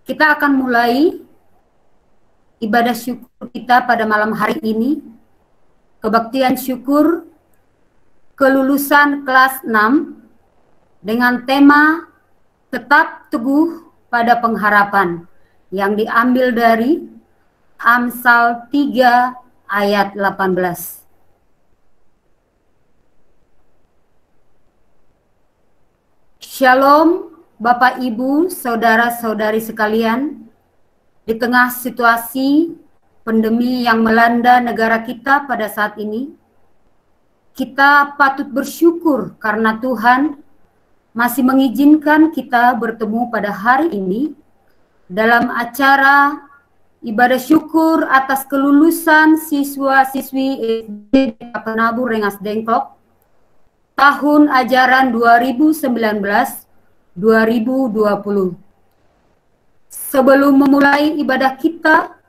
Kita akan mulai ibadah syukur kita pada malam hari ini, kebaktian syukur kelulusan kelas 6 dengan tema tetap teguh pada pengharapan yang diambil dari Amsal 3 ayat 18. Shalom Bapak Ibu, saudara-saudari sekalian. Di tengah situasi pandemi yang melanda negara kita pada saat ini, kita patut bersyukur karena Tuhan masih mengizinkan kita bertemu pada hari ini dalam acara ibadah syukur atas kelulusan siswa-siswi SD Penabur Rengas Dengklok tahun ajaran 2019-2020. Sebelum memulai ibadah kita,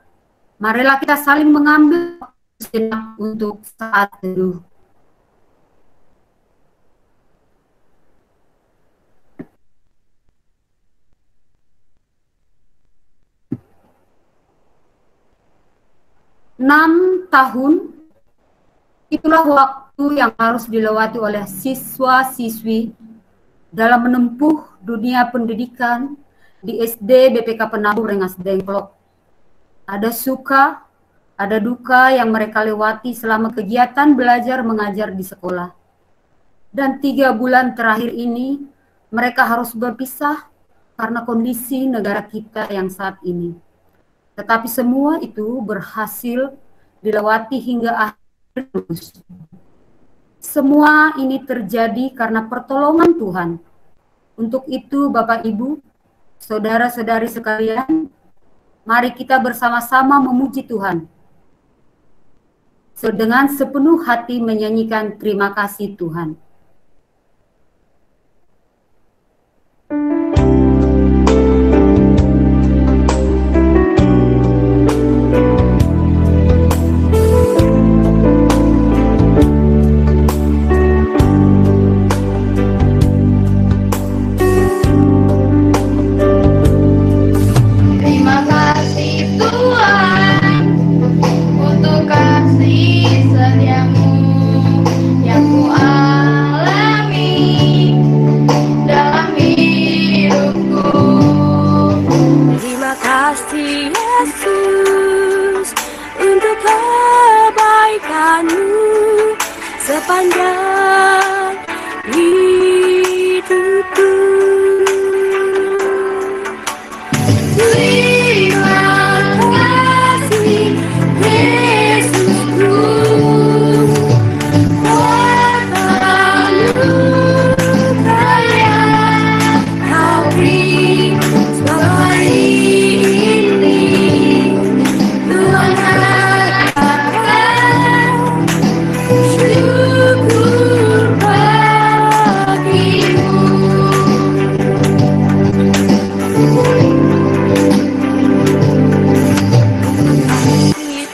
marilah kita saling mengambil sejenak untuk saat teduh. Enam tahun, itulah waktu yang harus dilewati oleh siswa-siswi dalam menempuh dunia pendidikan di SD BPK Penabur Rengas Dengklok. Ada suka, ada duka yang mereka lewati selama kegiatan belajar mengajar di sekolah. Dan 3 bulan terakhir ini, mereka harus berpisah karena kondisi negara kita yang saat ini. Tetapi semua itu berhasil dilewati hingga akhir lulus. Semua ini terjadi karena pertolongan Tuhan. Untuk itu Bapak Ibu, saudara-saudari sekalian, mari kita bersama-sama memuji Tuhan. Dengan sepenuh hati menyanyikan terima kasih Tuhan. Sepanjang hidupku, terima kasih Yesusku, buat anugerah yang Kau beri selama hari ini. Tuhan katakan syukur bagimu.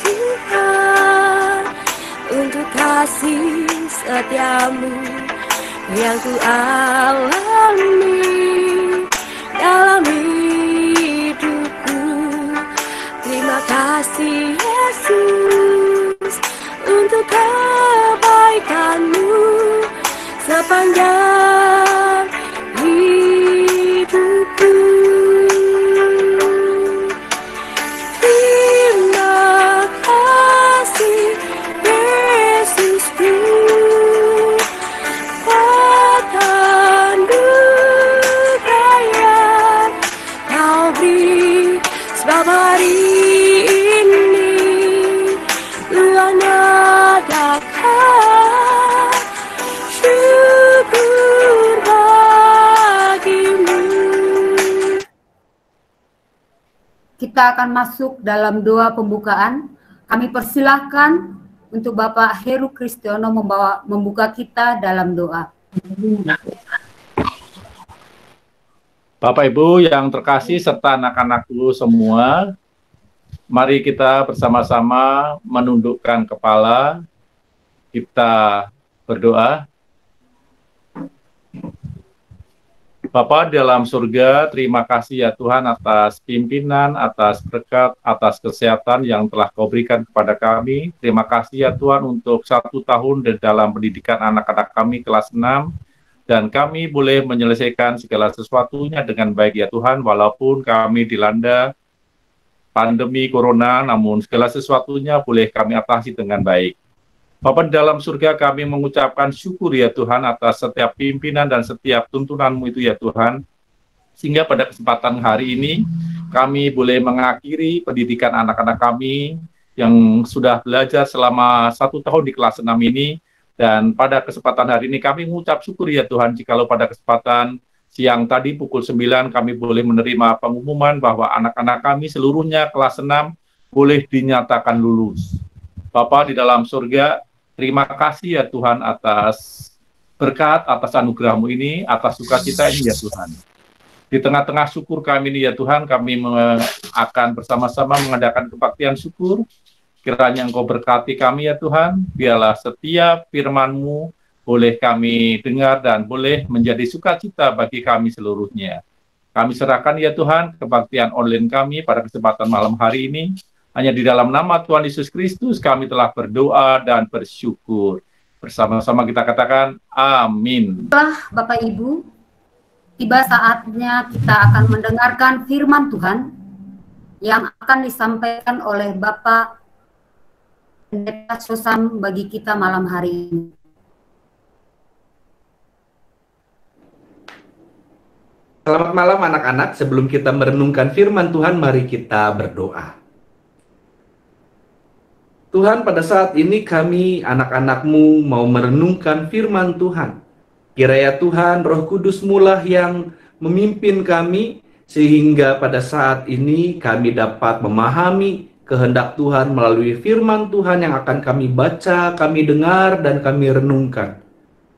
Tuhan, untuk kasih setiamu yang ku alami dalam hidupku. Terima kasih Yesus untuk kebaikanmu sepanjang hidupku. Terima kasih Yesusku, buat anugerah yang Kau beri sebab hari ini Tuhan adakan syukur bagimu. Kita akan masuk dalam doa pembukaan. Kami persilahkan untuk Bapak Heru Kristiono membuka kita dalam doa. Bapak Ibu yang terkasih serta anak-anakku semua, mari kita bersama-sama menundukkan kepala, kita berdoa. Bapa di dalam surga, terima kasih ya Tuhan atas pimpinan, atas berkat, atas kesehatan yang telah Kau berikan kepada kami. Terima kasih ya Tuhan untuk 1 tahun di dalam pendidikan anak-anak kami kelas 6, dan kami boleh menyelesaikan segala sesuatunya dengan baik ya Tuhan, walaupun kami dilanda pandemi corona, namun segala sesuatunya boleh kami atasi dengan baik. Bapa di dalam surga, kami mengucapkan syukur ya Tuhan atas setiap pimpinan dan setiap tuntunanmu itu ya Tuhan, sehingga pada kesempatan hari ini kami boleh mengakhiri pendidikan anak-anak kami yang sudah belajar selama 1 tahun di kelas 6 ini. Dan pada kesempatan hari ini kami mengucap syukur ya Tuhan, jikalau pada kesempatan siang tadi pukul 9 kami boleh menerima pengumuman bahwa anak-anak kami seluruhnya kelas 6 boleh dinyatakan lulus. Bapa di dalam surga, terima kasih ya Tuhan atas berkat, atas anugerah-Mu ini, atas sukacita ini ya Tuhan. Di tengah-tengah syukur kami ini ya Tuhan, kami akan bersama-sama mengadakan kebaktian syukur. Kiranya Engkau berkati kami ya Tuhan, biarlah setiap firman-Mu boleh kami dengar dan boleh menjadi sukacita bagi kami seluruhnya. Kami serahkan ya Tuhan kebaktian online kami pada kesempatan malam hari ini. Hanya di dalam nama Tuhan Yesus Kristus kami telah berdoa dan bersyukur. Bersama-sama kita katakan amin. Setelah Bapak Ibu, tiba saatnya kita akan mendengarkan firman Tuhan yang akan disampaikan oleh Bapak Pendeta Sosam bagi kita malam hari ini. Selamat malam anak-anak. Sebelum kita merenungkan firman Tuhan, mari kita berdoa. Tuhan, pada saat ini kami anak-anak-Mu mau merenungkan firman Tuhan. Kiranya Tuhan, Roh Kudus-Mu lah yang memimpin kami, sehingga pada saat ini kami dapat memahami kehendak Tuhan melalui firman Tuhan yang akan kami baca, kami dengar, dan kami renungkan.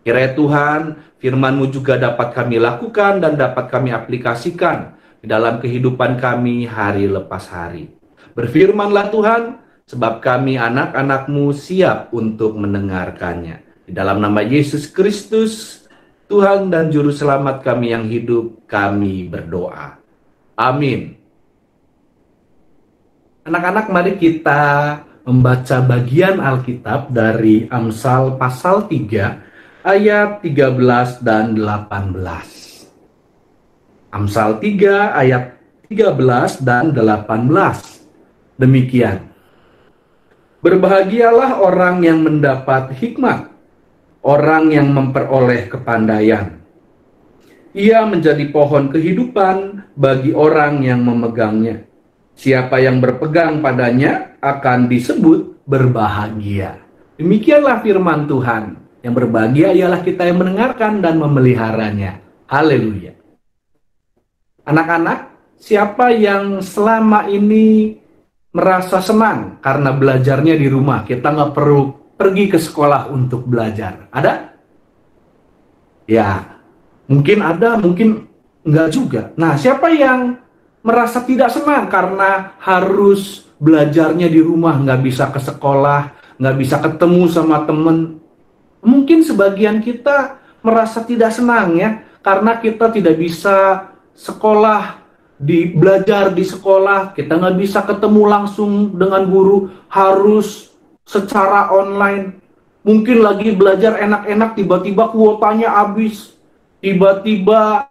Kiranya Tuhan, firman-Mu juga dapat kami lakukan dan dapat kami aplikasikan di dalam kehidupan kami hari lepas hari. Berfirmanlah Tuhan, sebab kami anak-anak-Mu siap untuk mendengarkannya. Di dalam nama Yesus Kristus, Tuhan dan Juru Selamat kami yang hidup, kami berdoa. Amin. Anak-anak, mari kita membaca bagian Alkitab dari Amsal pasal 3, ayat 13 dan 18. Amsal 3, ayat 13 dan 18. Demikian. Berbahagialah orang yang mendapat hikmat, orang yang memperoleh kepandaian. Ia menjadi pohon kehidupan bagi orang yang memegangnya. Siapa yang berpegang padanya akan disebut berbahagia. Demikianlah firman Tuhan. Yang berbahagia ialah kita yang mendengarkan dan memeliharanya. Haleluya. Anak-anak, siapa yang selama ini merasa senang karena belajarnya di rumah? Kita nggak perlu pergi ke sekolah untuk belajar. Ada? Ya, mungkin ada, mungkin enggak juga. Nah, siapa yang merasa tidak senang karena harus belajarnya di rumah, nggak bisa ke sekolah, nggak bisa ketemu sama temen? Mungkin sebagian kita merasa tidak senang ya, karena kita tidak bisa sekolah, belajar di sekolah, kita nggak bisa ketemu langsung dengan guru, harus secara online. Mungkin lagi belajar enak-enak, tiba-tiba kuotanya habis, tiba-tiba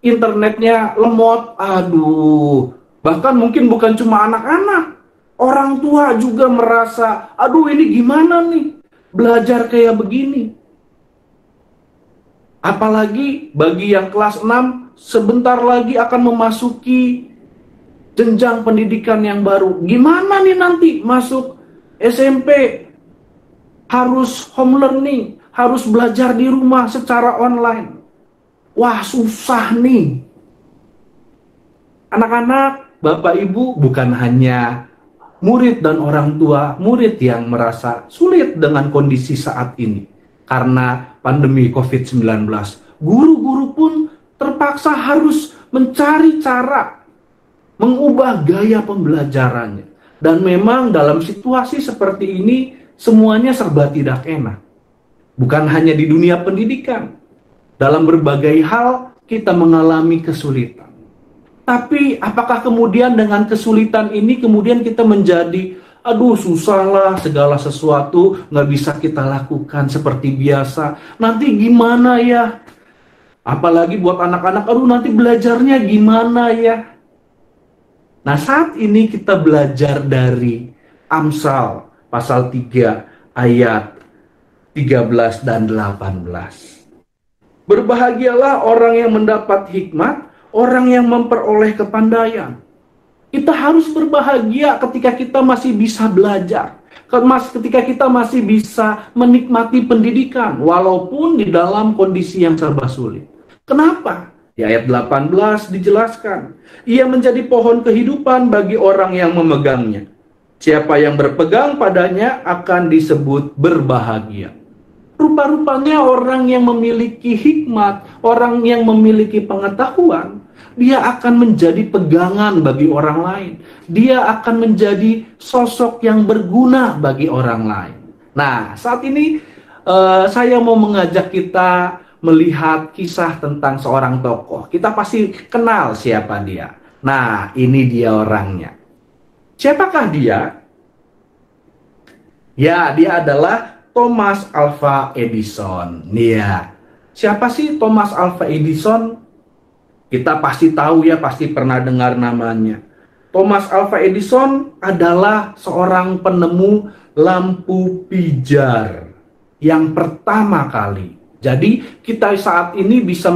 internetnya lemot, aduh. Bahkan mungkin bukan cuma anak-anak, orang tua juga merasa, aduh ini gimana nih, belajar kayak begini. Apalagi bagi yang kelas 6, sebentar lagi akan memasuki jenjang pendidikan yang baru. Gimana nih nanti masuk SMP? Harus home learning, harus belajar di rumah secara online. Wah, susah nih. Anak-anak, Bapak Ibu, bukan hanya murid dan orang tua murid yang merasa sulit dengan kondisi saat ini karena pandemi COVID-19. Guru-guru pun terpaksa harus mencari cara mengubah gaya pembelajarannya. Dan memang dalam situasi seperti ini semuanya serba tidak enak. Bukan hanya di dunia pendidikan. Dalam berbagai hal kita mengalami kesulitan. Tapi apakah kemudian dengan kesulitan ini kemudian kita menjadi, aduh susahlah segala sesuatu nggak bisa kita lakukan seperti biasa. Nanti gimana ya? Apalagi buat anak-anak, aduh nanti belajarnya gimana ya? Nah saat ini kita belajar dari Amsal pasal 3 ayat 13 dan 18. Berbahagialah orang yang mendapat hikmat, orang yang memperoleh kepandaian. Kita harus berbahagia ketika kita masih bisa belajar, ketika kita masih bisa menikmati pendidikan, walaupun di dalam kondisi yang serba sulit. Kenapa? Di ayat 18 dijelaskan, ia menjadi pohon kehidupan bagi orang yang memegangnya. Siapa yang berpegang padanya akan disebut berbahagia. Rupa-rupanya orang yang memiliki hikmat, orang yang memiliki pengetahuan, dia akan menjadi pegangan bagi orang lain. Dia akan menjadi sosok yang berguna bagi orang lain. Nah, saat ini saya mau mengajak kita melihat kisah tentang seorang tokoh. Kita pasti kenal siapa dia. Nah, ini dia orangnya. Siapakah dia? Ya, dia adalah Thomas Alva Edison. Nia, siapa sih Thomas Alva Edison? Kita pasti tahu ya, pasti pernah dengar namanya. Thomas Alva Edison adalah seorang penemu lampu pijar yang pertama kali. Jadi kita saat ini bisa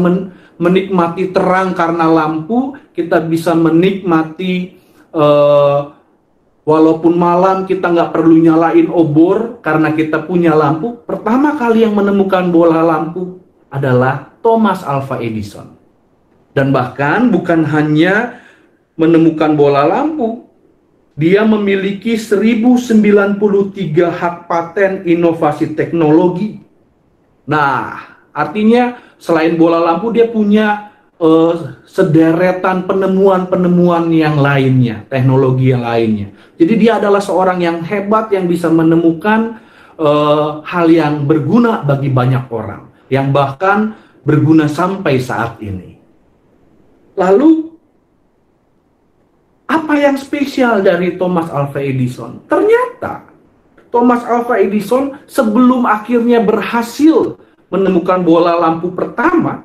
menikmati terang karena lampu, kita bisa menikmati walaupun malam kita nggak perlu nyalain obor karena kita punya lampu. Pertama kali yang menemukan bola lampu adalah Thomas Alva Edison. Dan bahkan bukan hanya menemukan bola lampu, dia memiliki 1093 hak paten inovasi teknologi. Nah, artinya selain bola lampu dia punya sederetan penemuan-penemuan yang lainnya, teknologi yang lainnya. Jadi dia adalah seorang yang hebat yang bisa menemukan hal yang berguna bagi banyak orang, yang bahkan berguna sampai saat ini. Lalu, apa yang spesial dari Thomas Alva Edison? Ternyata Thomas Alva Edison sebelum akhirnya berhasil menemukan bola lampu pertama,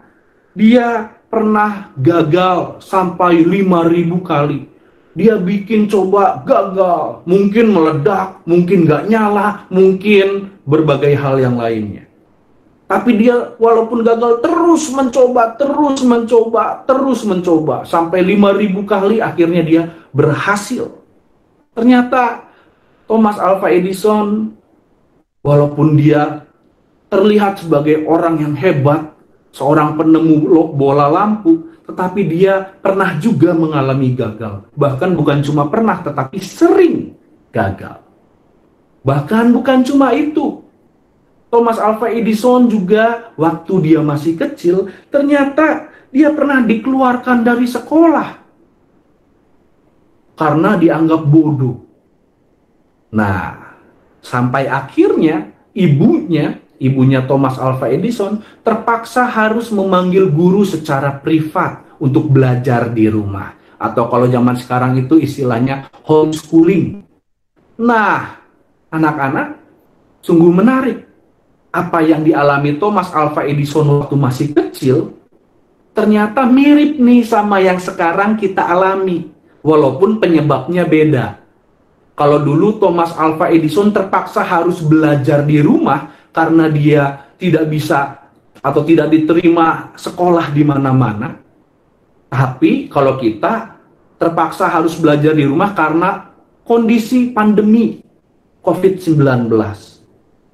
dia pernah gagal sampai 5.000 kali. Dia bikin coba gagal, mungkin meledak, mungkin nggak nyala, mungkin berbagai hal yang lainnya. Tapi dia walaupun gagal terus mencoba, sampai 5.000 kali akhirnya dia berhasil. Ternyata Thomas Alva Edison walaupun dia terlihat sebagai orang yang hebat, seorang penemu bola lampu, tetapi dia pernah juga mengalami gagal. Bahkan bukan cuma pernah, tetapi sering gagal. Bahkan bukan cuma itu. Thomas Alva Edison juga waktu dia masih kecil, ternyata dia pernah dikeluarkan dari sekolah karena dianggap bodoh. Nah, sampai akhirnya ibunya Thomas Alva Edison terpaksa harus memanggil guru secara privat untuk belajar di rumah. Atau kalau zaman sekarang itu istilahnya homeschooling. Nah, anak-anak, sungguh menarik. Apa yang dialami Thomas Alva Edison waktu masih kecil, ternyata mirip nih sama yang sekarang kita alami. Walaupun penyebabnya beda. Kalau dulu Thomas Alva Edison terpaksa harus belajar di rumah, karena dia tidak bisa atau tidak diterima sekolah di mana-mana. Tapi kalau kita terpaksa harus belajar di rumah karena kondisi pandemi COVID-19.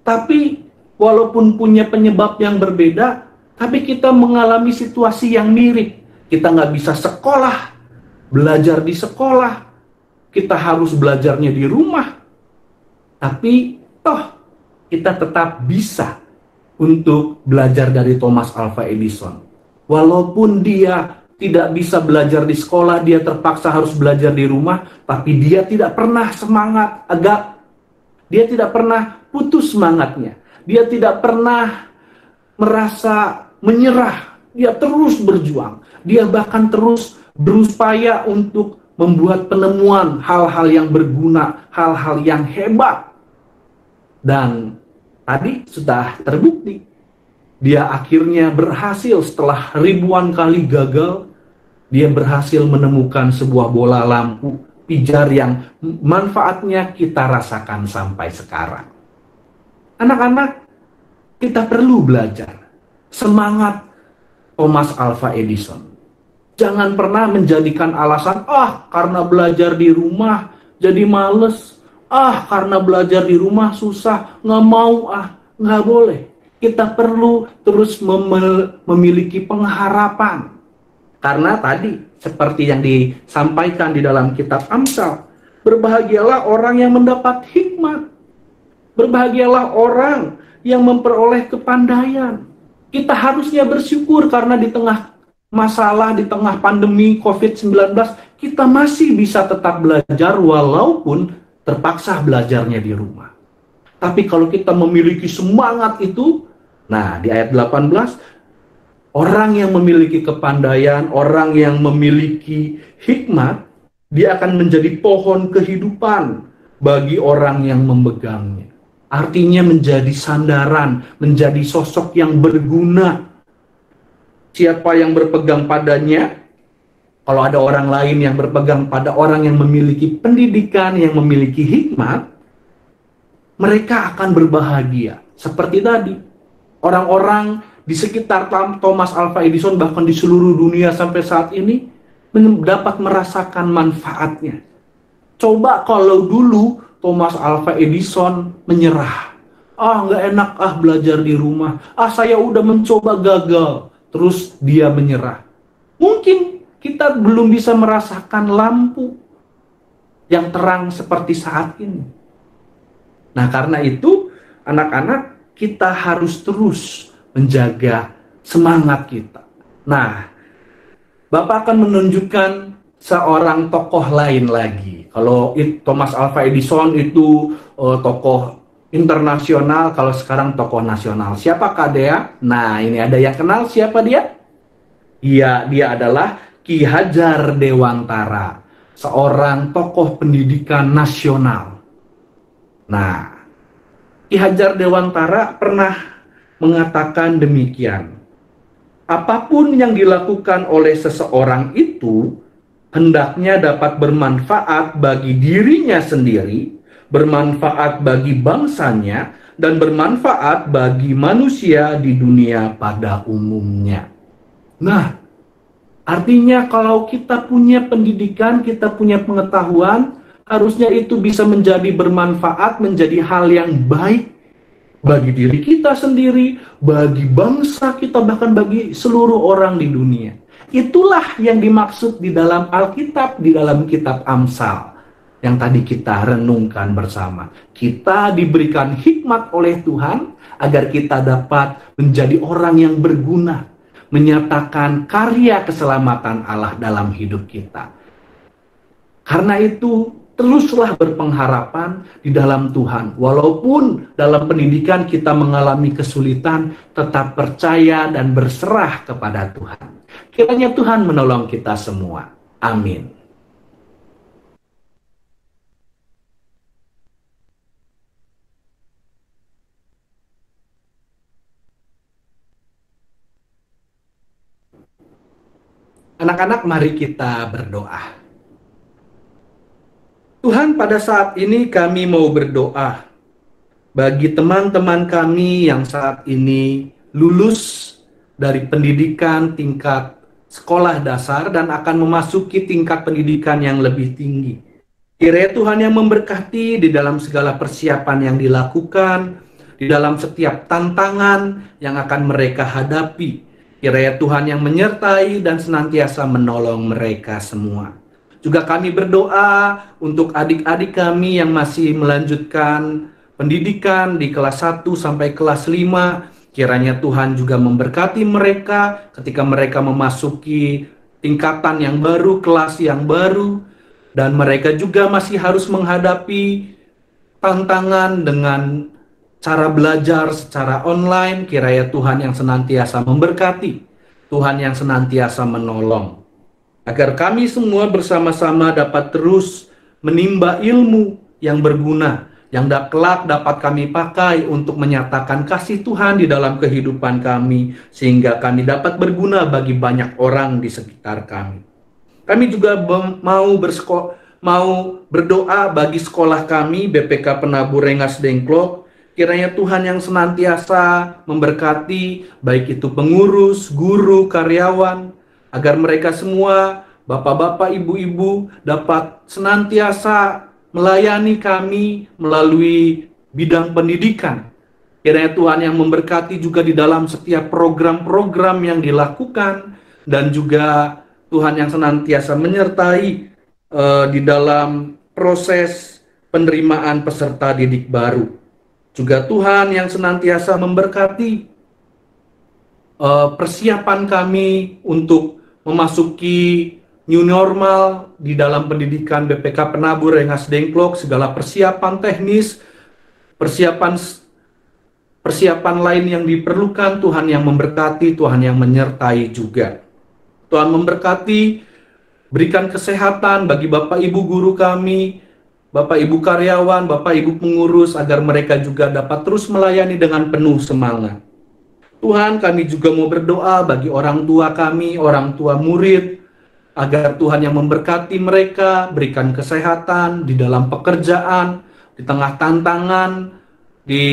Tapi walaupun punya penyebab yang berbeda, tapi kita mengalami situasi yang mirip. Kita nggak bisa sekolah, belajar di sekolah, kita harus belajarnya di rumah. Tapi toh kita tetap bisa untuk belajar dari Thomas Alva Edison. Walaupun dia tidak bisa belajar di sekolah, dia terpaksa harus belajar di rumah, tapi dia tidak pernah semangat, dia tidak pernah putus semangatnya. Dia tidak pernah merasa menyerah dia terus berjuang, dia bahkan terus berupaya untuk membuat penemuan hal-hal yang berguna, hal-hal yang hebat. Dan tadi sudah terbukti, dia akhirnya berhasil setelah ribuan kali gagal, dia berhasil menemukan sebuah bola lampu pijar yang manfaatnya kita rasakan sampai sekarang. Anak-anak, kita perlu belajar semangat Thomas Alva Edison. Jangan pernah menjadikan alasan, karena belajar di rumah jadi males, karena belajar di rumah susah, nggak mau, nggak boleh. Kita perlu terus memiliki pengharapan. Karena tadi, seperti yang disampaikan di dalam kitab Amsal, berbahagialah orang yang mendapat hikmat. Berbahagialah orang yang memperoleh kepandaian. Kita harusnya bersyukur karena di tengah masalah, di tengah pandemi COVID-19, kita masih bisa tetap belajar walaupun terpaksa belajarnya di rumah. Tapi kalau kita memiliki semangat itu, nah di ayat 18, orang yang memiliki kepandaian, orang yang memiliki hikmat, dia akan menjadi pohon kehidupan bagi orang yang memegangnya. Artinya menjadi sandaran, menjadi sosok yang berguna. Siapa yang berpegang padanya, kalau ada orang lain yang berpegang pada orang yang memiliki pendidikan, yang memiliki hikmat, mereka akan berbahagia. Seperti tadi, orang-orang di sekitar Thomas Alva Edison, bahkan di seluruh dunia sampai saat ini, dapat merasakan manfaatnya. Coba kalau dulu Thomas Alva Edison menyerah. Nggak enak belajar di rumah. Saya udah mencoba gagal. Terus dia menyerah. Mungkin kita belum bisa merasakan lampu yang terang seperti saat ini. Nah, karena itu anak-anak, kita harus terus menjaga semangat kita. Nah, Bapak akan menunjukkan seorang tokoh lain lagi. Kalau Thomas Alva Edison itu tokoh internasional, kalau sekarang tokoh nasional. Siapakah dia? Nah, ini ada yang kenal siapa dia? Iya, dia adalah Ki Hajar Dewantara, seorang tokoh pendidikan nasional. Nah, Ki Hajar Dewantara pernah mengatakan demikian. Apapun yang dilakukan oleh seseorang itu hendaknya dapat bermanfaat bagi dirinya sendiri, bermanfaat bagi bangsanya, dan bermanfaat bagi manusia di dunia pada umumnya. Nah, artinya kalau kita punya pendidikan, kita punya pengetahuan, harusnya itu bisa menjadi bermanfaat, menjadi hal yang baik bagi diri kita sendiri, bagi bangsa kita, bahkan bagi seluruh orang di dunia. Itulah yang dimaksud di dalam Alkitab, di dalam kitab Amsal yang tadi kita renungkan bersama. Kita diberikan hikmat oleh Tuhan agar kita dapat menjadi orang yang berguna, menyatakan karya keselamatan Allah dalam hidup kita. Karena itu, teruslah berpengharapan di dalam Tuhan. Walaupun dalam pendidikan kita mengalami kesulitan, tetap percaya dan berserah kepada Tuhan. Kiranya Tuhan menolong kita semua. Amin. Anak-anak, mari kita berdoa. Tuhan, pada saat ini kami mau berdoa bagi teman-teman kami yang saat ini lulus dari pendidikan tingkat sekolah dasar dan akan memasuki tingkat pendidikan yang lebih tinggi. Kiranya Tuhan yang memberkati di dalam segala persiapan yang dilakukan, di dalam setiap tantangan yang akan mereka hadapi. Kiranya Tuhan yang menyertai dan senantiasa menolong mereka semua. Juga kami berdoa untuk adik-adik kami yang masih melanjutkan pendidikan di kelas 1 sampai kelas 5. Kiranya Tuhan juga memberkati mereka ketika mereka memasuki tingkatan yang baru, kelas yang baru. Dan mereka juga masih harus menghadapi tantangan dengan cara belajar secara online. Kiranya Tuhan yang senantiasa memberkati. Tuhan yang senantiasa menolong. Agar kami semua bersama-sama dapat terus menimba ilmu yang berguna, yang kelak dapat kami pakai untuk menyatakan kasih Tuhan di dalam kehidupan kami, sehingga kami dapat berguna bagi banyak orang di sekitar kami. Kami juga mau berdoa bagi sekolah kami, BPK Penabur Rengas Dengklok. Kiranya Tuhan yang senantiasa memberkati, baik itu pengurus, guru, karyawan, agar mereka semua, bapak-bapak, ibu-ibu, dapat senantiasa melayani kami melalui bidang pendidikan. Kiranya Tuhan yang memberkati juga di dalam setiap program-program yang dilakukan, dan juga Tuhan yang senantiasa menyertai di dalam proses penerimaan peserta didik baru. Juga Tuhan yang senantiasa memberkati persiapan kami untuk memasuki new normal di dalam pendidikan BPK Penabur Rengas Dengklok, segala persiapan teknis, persiapan lain yang diperlukan. Tuhan yang memberkati, Tuhan yang menyertai juga. Tuhan memberkati, berikan kesehatan bagi Bapak Ibu guru kami, Bapak Ibu karyawan, Bapak Ibu pengurus, agar mereka juga dapat terus melayani dengan penuh semangat. Tuhan, kami juga mau berdoa bagi orang tua kami, orang tua murid, agar Tuhan yang memberkati mereka, berikan kesehatan di dalam pekerjaan, di tengah tantangan, di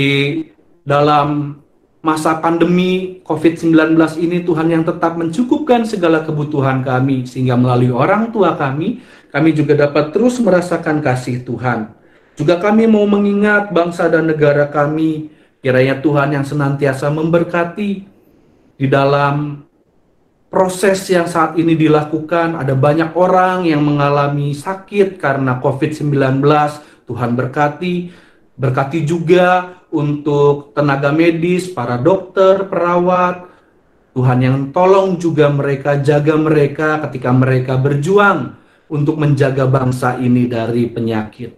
dalam masa pandemi COVID-19 ini. Tuhan yang tetap mencukupkan segala kebutuhan kami, sehingga melalui orang tua kami juga dapat terus merasakan kasih Tuhan. Juga kami mau mengingat bangsa dan negara kami. Kiranya Tuhan yang senantiasa memberkati di dalam proses yang saat ini dilakukan. Ada banyak orang yang mengalami sakit karena COVID-19. Tuhan berkati juga untuk tenaga medis, para dokter, perawat. Tuhan yang tolong juga mereka, jaga mereka ketika mereka berjuang untuk menjaga bangsa ini dari penyakit.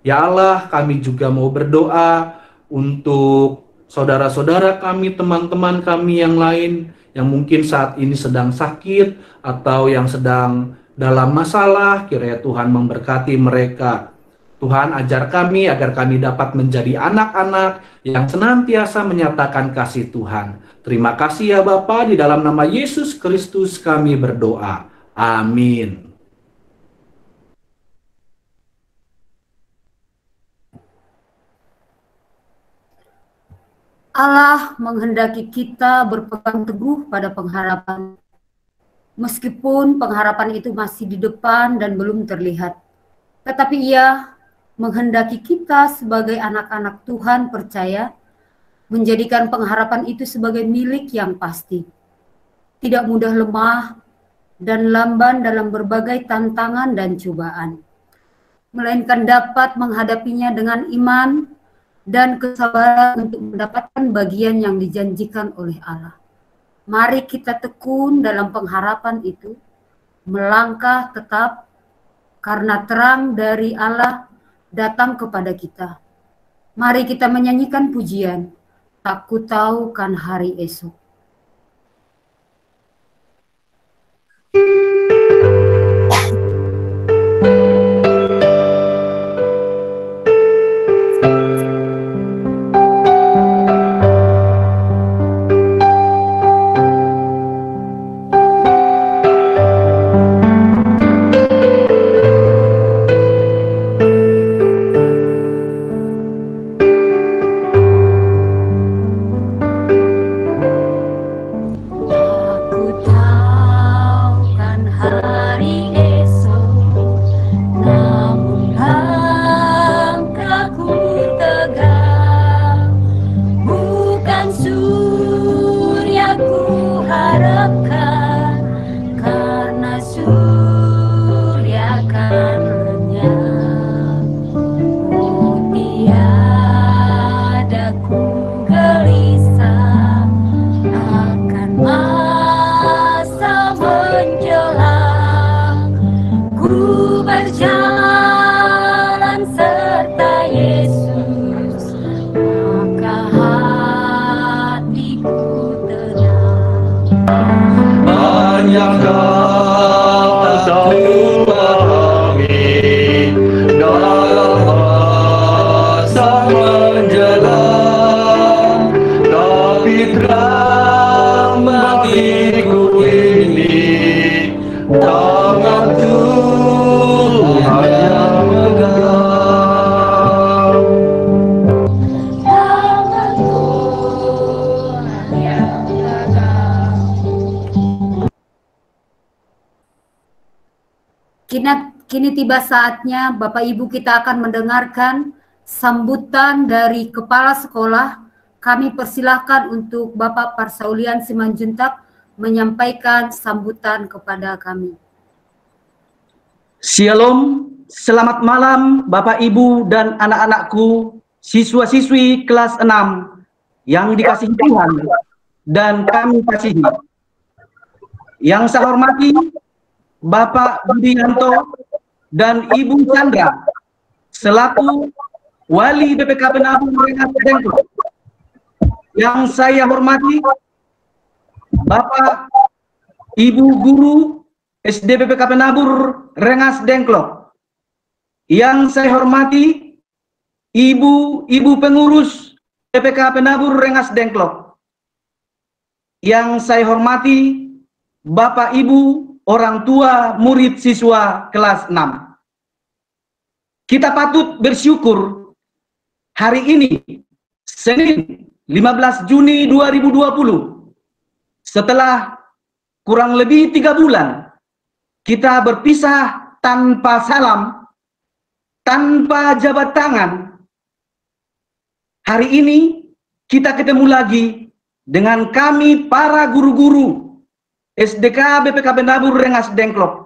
Ya Allah, kami juga mau berdoa untuk saudara-saudara kami, teman-teman kami yang lain yang mungkin saat ini sedang sakit atau yang sedang dalam masalah. Kiranya Tuhan memberkati mereka. Tuhan, ajar kami agar kami dapat menjadi anak-anak yang senantiasa menyatakan kasih Tuhan. Terima kasih ya Bapa, di dalam nama Yesus Kristus kami berdoa. Amin. Allah menghendaki kita berpegang teguh pada pengharapan, meskipun pengharapan itu masih di depan dan belum terlihat. Tetapi Ia menghendaki kita sebagai anak-anak Tuhan percaya, menjadikan pengharapan itu sebagai milik yang pasti. Tidak mudah lemah dan lamban dalam berbagai tantangan dan cobaan, melainkan dapat menghadapinya dengan iman dan kesabaran untuk mendapatkan bagian yang dijanjikan oleh Allah. Mari kita tekun dalam pengharapan itu, melangkah tetap, karena terang dari Allah datang kepada kita. Mari kita menyanyikan pujian, tak ku tahu kan hari esok. yang dapat dipahami dalam masa menjelang, tapi terang bagiku ini tangan Tuhan yang megang. Kini tiba saatnya Bapak Ibu kita akan mendengarkan sambutan dari Kepala Sekolah. Kami persilahkan untuk Bapak Parsaulian Simanjuntak menyampaikan sambutan kepada kami. Shalom, selamat malam Bapak Ibu dan anak-anakku, siswa-siswi kelas 6 yang dikasihi Tuhan dan kami kasihi. Yang saya hormati Bapak Budianto dan Ibu Chandra selaku Wali BPKP Nabur Rengas Dengklok. Yang saya hormati Bapak Ibu Guru SD BPKP Nabur Rengas Dengklok. Yang saya hormati Ibu pengurus BPKP Nabur Rengas Dengklok. Yang saya hormati Bapak Ibu orang tua murid siswa kelas 6. Kita patut bersyukur hari ini Senin 15 Juni 2020 setelah kurang lebih 3 bulan kita berpisah tanpa salam, tanpa jabat tangan. Hari ini kita ketemu lagi dengan kami para guru-guru SDK BPKP Nabur Rengas Dengklok.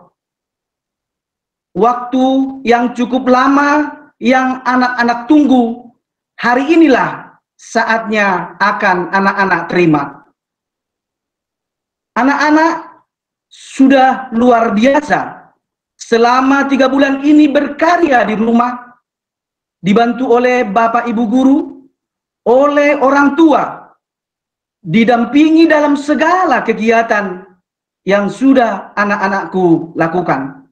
Waktu yang cukup lama yang anak-anak tunggu, hari inilah saatnya akan anak-anak terima. Anak-anak sudah luar biasa selama 3 bulan ini berkarya di rumah, dibantu oleh Bapak Ibu guru, oleh orang tua, didampingi dalam segala kegiatan yang sudah anak-anakku lakukan.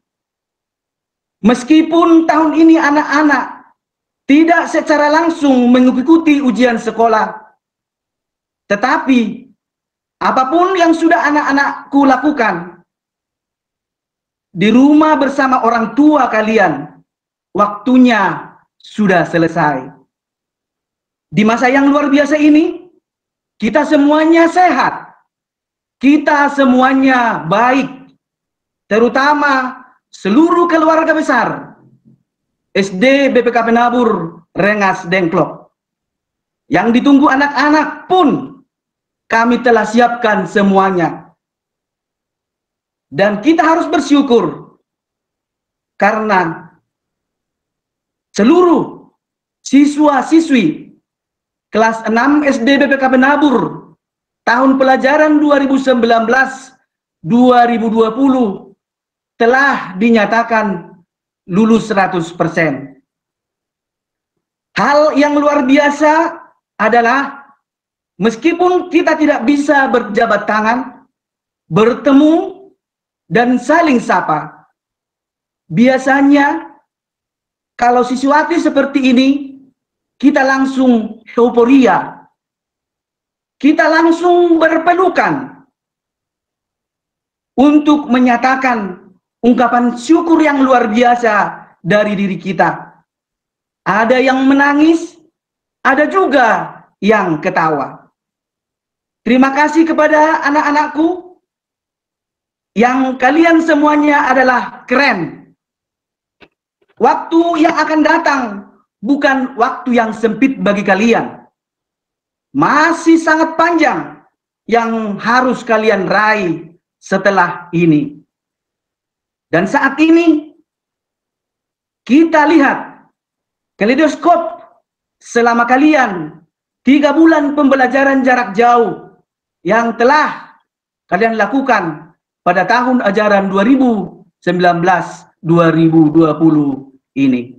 Meskipun tahun ini anak-anak tidak secara langsung mengikuti ujian sekolah, tetapi apapun yang sudah anak-anakku lakukan di rumah bersama orang tua kalian, waktunya sudah selesai. Di masa yang luar biasa ini, kita semuanya sehat. Kita semuanya baik, terutama seluruh keluarga besar SD BPKP Nabur Rengas Dengklok. Yang ditunggu anak-anak pun kami telah siapkan semuanya. Dan kita harus bersyukur karena seluruh siswa-siswi kelas 6 SD BPKP Nabur tahun pelajaran 2019-2020 telah dinyatakan lulus 100%. Hal yang luar biasa adalah meskipun kita tidak bisa berjabat tangan, bertemu, dan saling sapa, biasanya kalau situasi seperti ini kita langsung euforia. Kita langsung berpelukan untuk menyatakan ungkapan syukur yang luar biasa dari diri kita. Ada yang menangis, ada juga yang ketawa. Terima kasih kepada anak-anakku yang kalian semuanya adalah keren. Waktu yang akan datang bukan waktu yang sempit bagi kalian. Masih sangat panjang yang harus kalian raih setelah ini. Dan saat ini kita lihat kaleidoskop selama kalian 3 bulan pembelajaran jarak jauh yang telah kalian lakukan pada tahun ajaran 2019-2020 ini.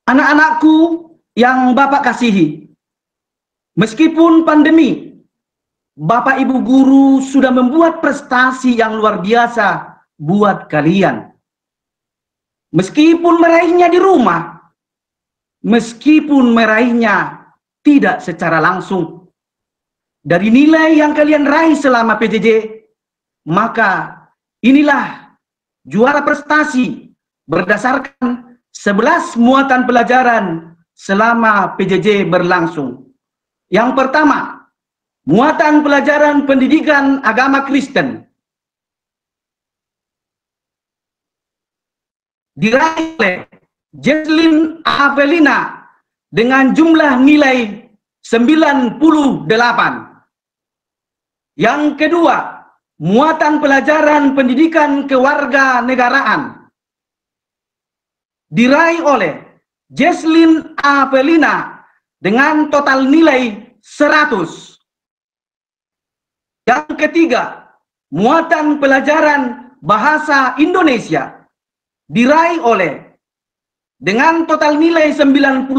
Anak-anakku yang Bapak kasihi, meskipun pandemi, Bapak Ibu guru sudah membuat prestasi yang luar biasa buat kalian. Meskipun meraihnya di rumah, meskipun meraihnya tidak secara langsung. Dari nilai yang kalian raih selama PJJ, maka inilah juara prestasi berdasarkan 11 muatan pelajaran selama PJJ berlangsung. Yang pertama, muatan pelajaran pendidikan agama Kristen. Diraih oleh Jesslyn Avelina dengan jumlah nilai 98. Yang kedua, muatan pelajaran pendidikan kewarganegaraan. Diraih oleh Jesslyn Avelina dengan total nilai 100. Yang ketiga, muatan pelajaran bahasa Indonesia. Diraih oleh dengan total nilai 96,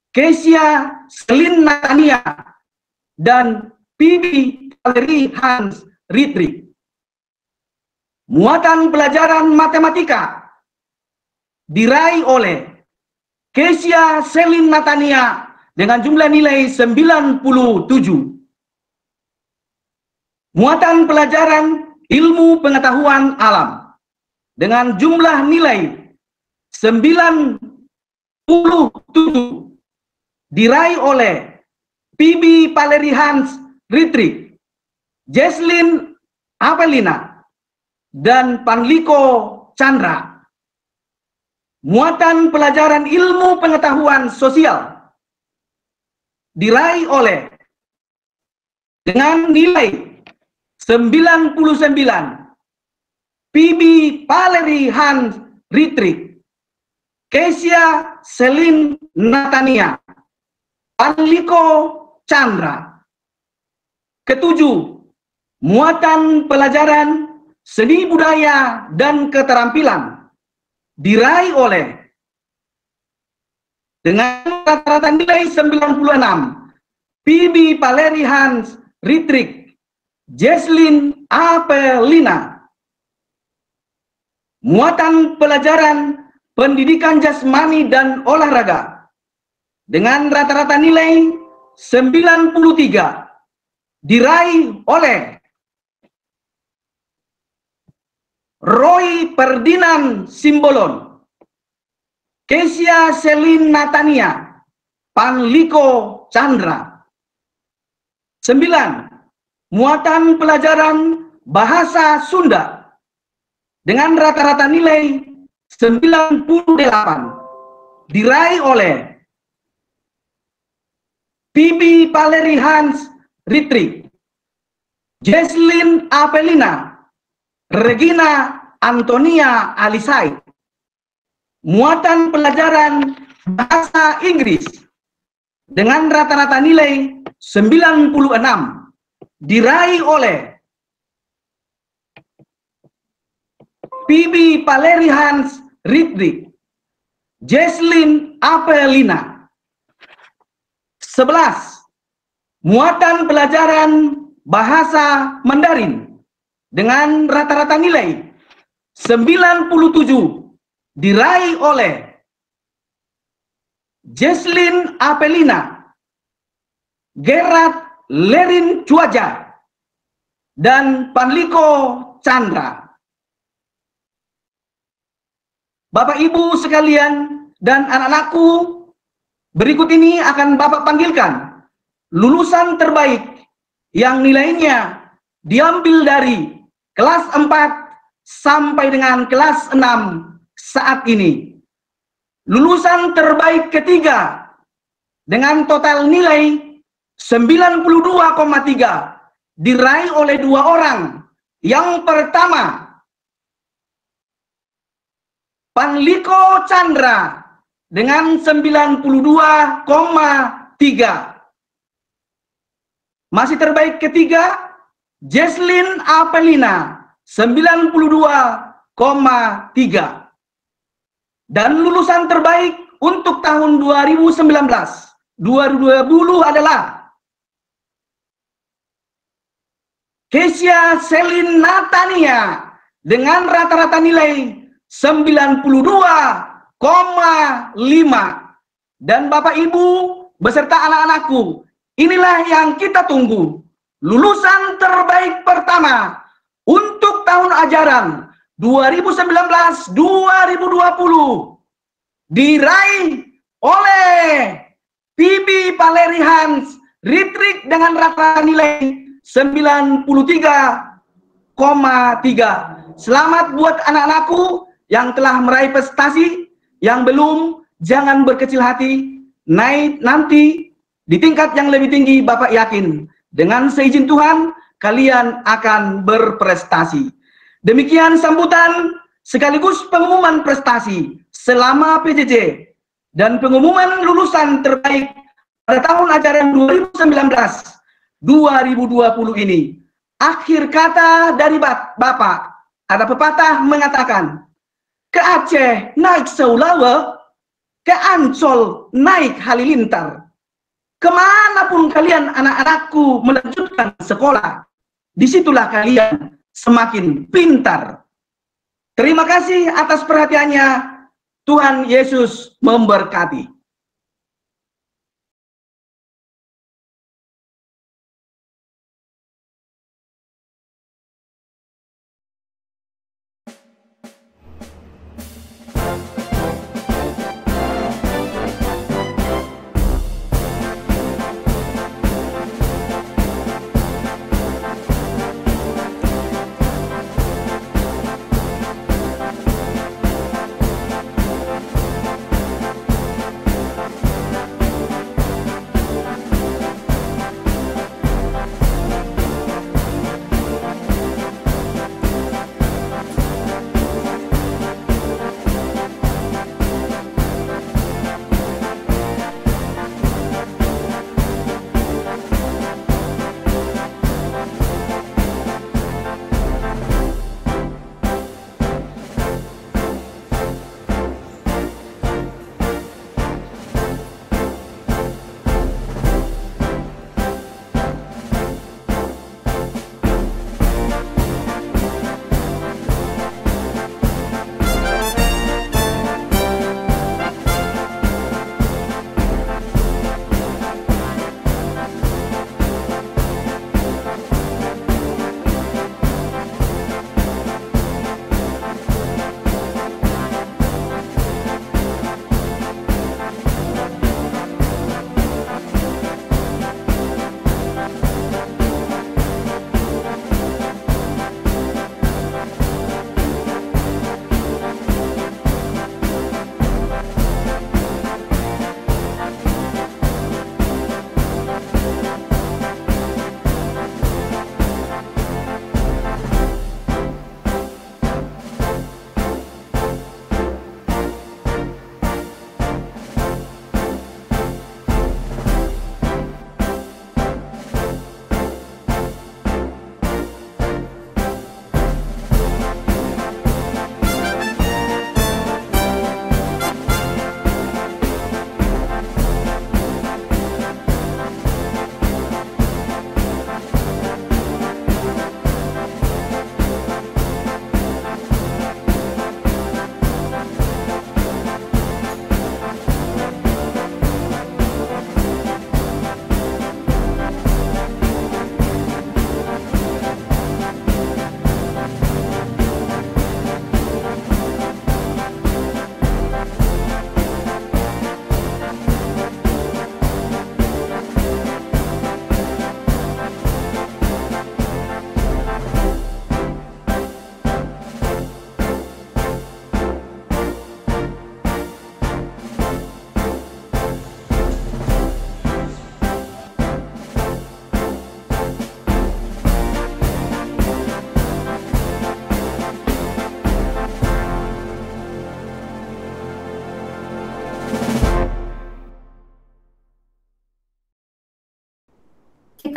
Kesia Selin Natania dan Pibi Valerie Hans Ritrik. Muatan pelajaran matematika diraih oleh Kesia Selin Natania dengan jumlah nilai 97. Muatan pelajaran ilmu pengetahuan alam dengan jumlah nilai 97 diraih oleh Pibi Valerie Hans Ritrik, Jesslyn Avelina, dan Panliko Chandra. Muatan pelajaran ilmu pengetahuan sosial diraih oleh dengan nilai 99 Pibi Valerie Hans Ritrik, Kesia Selin Natania, Panliko Chandra. Ketujuh, muatan pelajaran seni budaya dan keterampilan diraih oleh dengan rata-rata nilai 96 Pibi Valerie Hans Ritrik, Jesslyn Avelina. muatan pelajaran pendidikan jasmani dan olahraga dengan rata-rata nilai 93 diraih oleh Roy Ferdinand Simbolon, Kesia Selin Natania, Panliko Chandra. 9. Muatan pelajaran bahasa Sunda dengan rata-rata nilai 98 diraih oleh Phoebe Valeri Hans Ritrik, Jesslyn Apelina, Regina Antonia Alisai. Muatan pelajaran bahasa Inggris dengan rata-rata nilai 96 diraih oleh Phoebe Valeri Hans Ritrik, Jesslyn Apelina. 11. Muatan pelajaran bahasa Mandarin dengan rata-rata nilai 97 diraih oleh Jesslyn Apelina, Gerard Lerin Cuaja, dan Panliko Chandra. Bapak Ibu sekalian dan anak-anakku, berikut ini akan Bapak panggilkan lulusan terbaik yang nilainya diambil dari kelas 4 sampai dengan kelas 6 saat ini. Lulusan terbaik ketiga dengan total nilai 92,3 diraih oleh 2 orang. Yang pertama, Panliko Chandra dengan 92,3. Masih terbaik ketiga, Jesslyn Apelina 92,3. Dan lulusan terbaik untuk tahun 2019-2020 adalah Kesia Selin Natania dengan rata-rata nilai 92,5. Dan Bapak Ibu beserta anak-anakku, inilah yang kita tunggu. Lulusan terbaik pertama untuk tahun ajaran 2019-2020 diraih oleh Phoebe Valeri Hans Ritrik dengan rata nilai 93,3. Selamat buat anak-anakku yang telah meraih prestasi. Yang belum, jangan berkecil hati. Naik nanti di tingkat yang lebih tinggi, Bapak yakin dengan seizin Tuhan kalian akan berprestasi. Demikian sambutan sekaligus pengumuman prestasi selama PJJ dan pengumuman lulusan terbaik pada tahun ajaran 2019-2020 ini. Akhir kata dari Bapak, ada pepatah mengatakan, ke Aceh naik Seulawe, ke Ancol naik Halilintar. Kemanapun kalian anak-anakku melanjutkan sekolah, disitulah kalian semakin pintar. Terima kasih atas perhatiannya. Tuhan Yesus memberkati.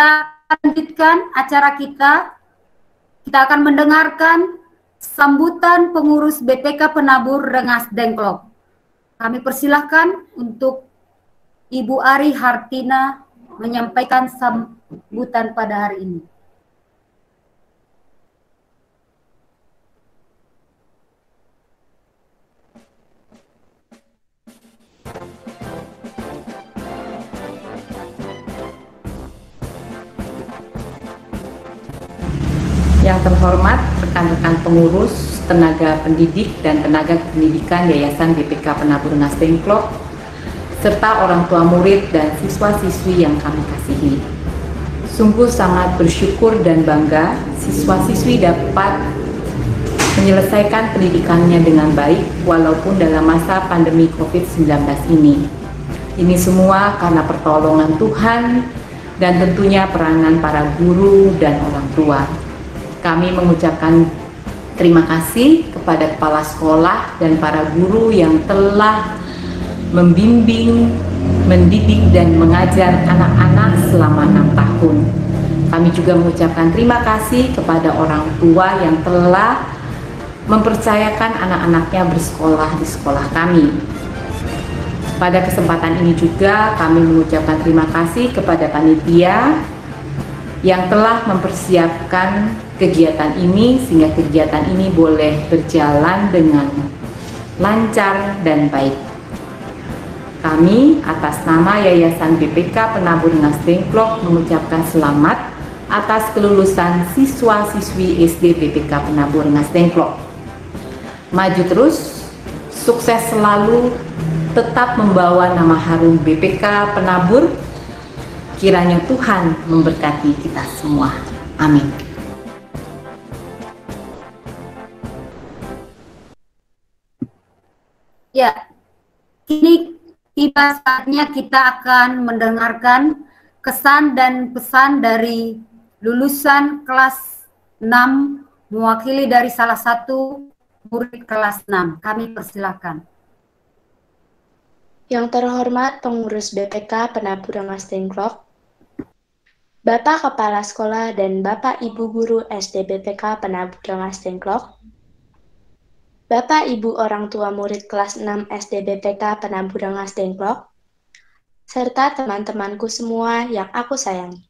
Kita lanjutkan acara kita. Kita akan mendengarkan sambutan pengurus BPK Penabur Rengas Dengklok. Kami persilahkan untuk Ibu Ari Hartina menyampaikan sambutan pada hari ini. Yang terhormat rekan-rekan pengurus, tenaga pendidik dan tenaga pendidikan Yayasan BPK Penabur Rengas Dengklok, serta orang tua murid dan siswa-siswi yang kami kasihi. Sungguh sangat bersyukur dan bangga siswa-siswi dapat menyelesaikan pendidikannya dengan baik walaupun dalam masa pandemi COVID-19 ini. Ini semua karena pertolongan Tuhan dan tentunya peranan para guru dan orang tua. Kami mengucapkan terima kasih kepada kepala sekolah dan para guru yang telah membimbing, mendidik, dan mengajar anak-anak selama 6 tahun. Kami juga mengucapkan terima kasih kepada orang tua yang telah mempercayakan anak-anaknya bersekolah di sekolah kami. Pada kesempatan ini juga kami mengucapkan terima kasih kepada panitia yang telah mempersiapkan kegiatan ini sehingga kegiatan ini boleh berjalan dengan lancar dan baik. Kami atas nama Yayasan BPK Penabur Rengas Dengklok mengucapkan selamat atas kelulusan siswa-siswi SD BPK Penabur Rengas Dengklok. Maju terus, sukses selalu, tetap membawa nama harum BPK Penabur. Kiranya Tuhan memberkati kita semua. Amin. Ya, kini tiba saatnya kita akan mendengarkan kesan dan pesan dari lulusan kelas 6 mewakili dari salah satu murid kelas 6. Kami persilakan. Yang terhormat pengurus BPK Penabur Rengas Dengklok, Bapak Kepala Sekolah dan Bapak Ibu Guru SD BPK Penabur Rengas Dengklok, Bapak Ibu orang tua murid kelas 6 SD BPK Penabur Rengas Dengklok, serta teman-temanku semua yang aku sayangi.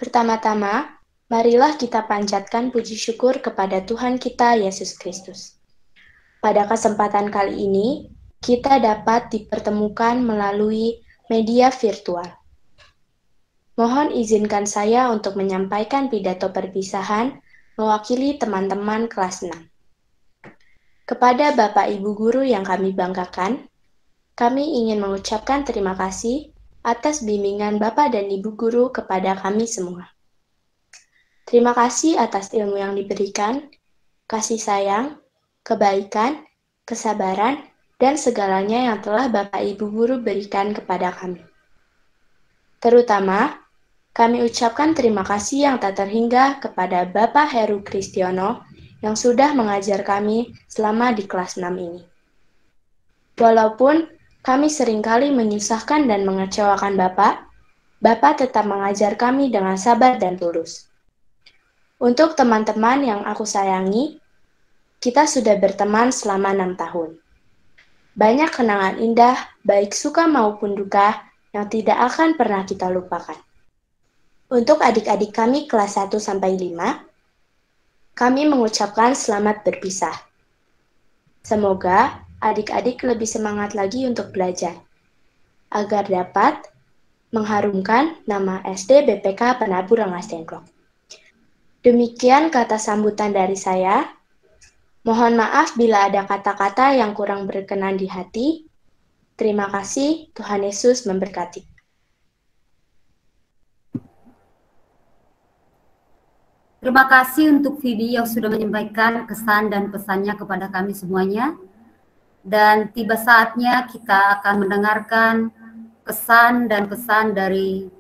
Pertama-tama, marilah kita panjatkan puji syukur kepada Tuhan kita Yesus Kristus. Pada kesempatan kali ini, kita dapat dipertemukan melalui media virtual. Mohon izinkan saya untuk menyampaikan pidato perpisahan mewakili teman-teman kelas 6. Kepada Bapak Ibu Guru yang kami banggakan, kami ingin mengucapkan terima kasih atas bimbingan Bapak dan Ibu Guru kepada kami semua. Terima kasih atas ilmu yang diberikan, kasih sayang, kebaikan, kesabaran, dan segalanya yang telah Bapak Ibu Guru berikan kepada kami. Terutama, kami ucapkan terima kasih yang tak terhingga kepada Bapak Heru Kristiono yang sudah mengajar kami selama di kelas 6 ini. Walaupun kami seringkali menyusahkan dan mengecewakan Bapak tetap mengajar kami dengan sabar dan tulus. Untuk teman-teman yang aku sayangi, kita sudah berteman selama 6 tahun. Banyak kenangan indah, baik suka maupun duka, yang tidak akan pernah kita lupakan. Untuk adik-adik kami kelas 1-5, kami mengucapkan selamat berpisah. Semoga adik-adik lebih semangat lagi untuk belajar, agar dapat mengharumkan nama SD BPK Penabur Rengas Dengklok. Demikian kata sambutan dari saya. Mohon maaf bila ada kata-kata yang kurang berkenan di hati. Terima kasih, Tuhan Yesus memberkati. Terima kasih untuk Vidi yang sudah menyampaikan kesan dan pesannya kepada kami semuanya. Dan tiba saatnya kita akan mendengarkan kesan dan pesan dari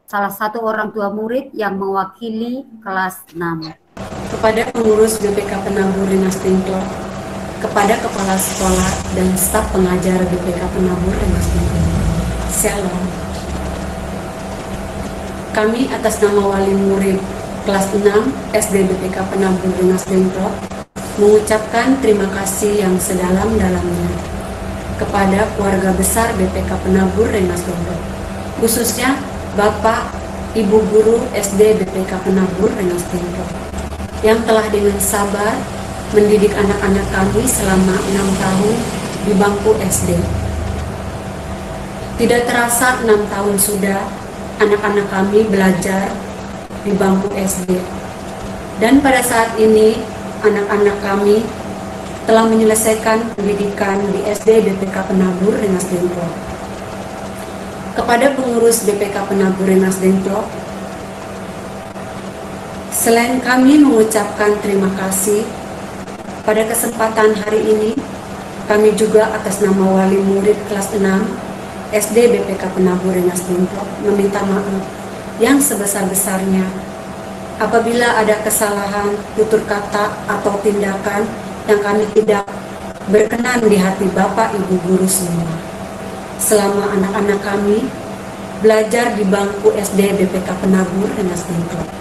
salah satu orang tua murid yang mewakili kelas 6. Kepada pengurus BPK Penabur Rengas Dengklok, kepada kepala sekolah dan staf pengajar BPK Penabur Rengas Dengklok. Shalom. Kami atas nama wali murid kelas 6 SD BPK Penabur Rengas Dengklok mengucapkan terima kasih yang sedalam-dalamnya kepada keluarga besar BPK Penabur Rengas Dengklok, khususnya Bapak, Ibu Guru SD BPK Penabur Rengas Dengklok yang telah dengan sabar mendidik anak-anak kami selama 6 tahun di bangku SD. Tidak terasa 6 tahun sudah anak-anak kami belajar di bangku SD. Dan pada saat ini anak-anak kami telah menyelesaikan pendidikan di SD BPK Penabur Rengas Dengklok. Kepada pengurus BPK Penabur Rengas Dengklok, selain kami mengucapkan terima kasih, pada kesempatan hari ini kami juga atas nama wali murid kelas 6 SD BPK Penabur Rengas Dengklok meminta maaf yang sebesar-besarnya apabila ada kesalahan tutur kata atau tindakan yang kami tidak berkenan di hati Bapak Ibu Guru semua selama anak-anak kami belajar di bangku SD BPK Penabur Rengas Dengklok.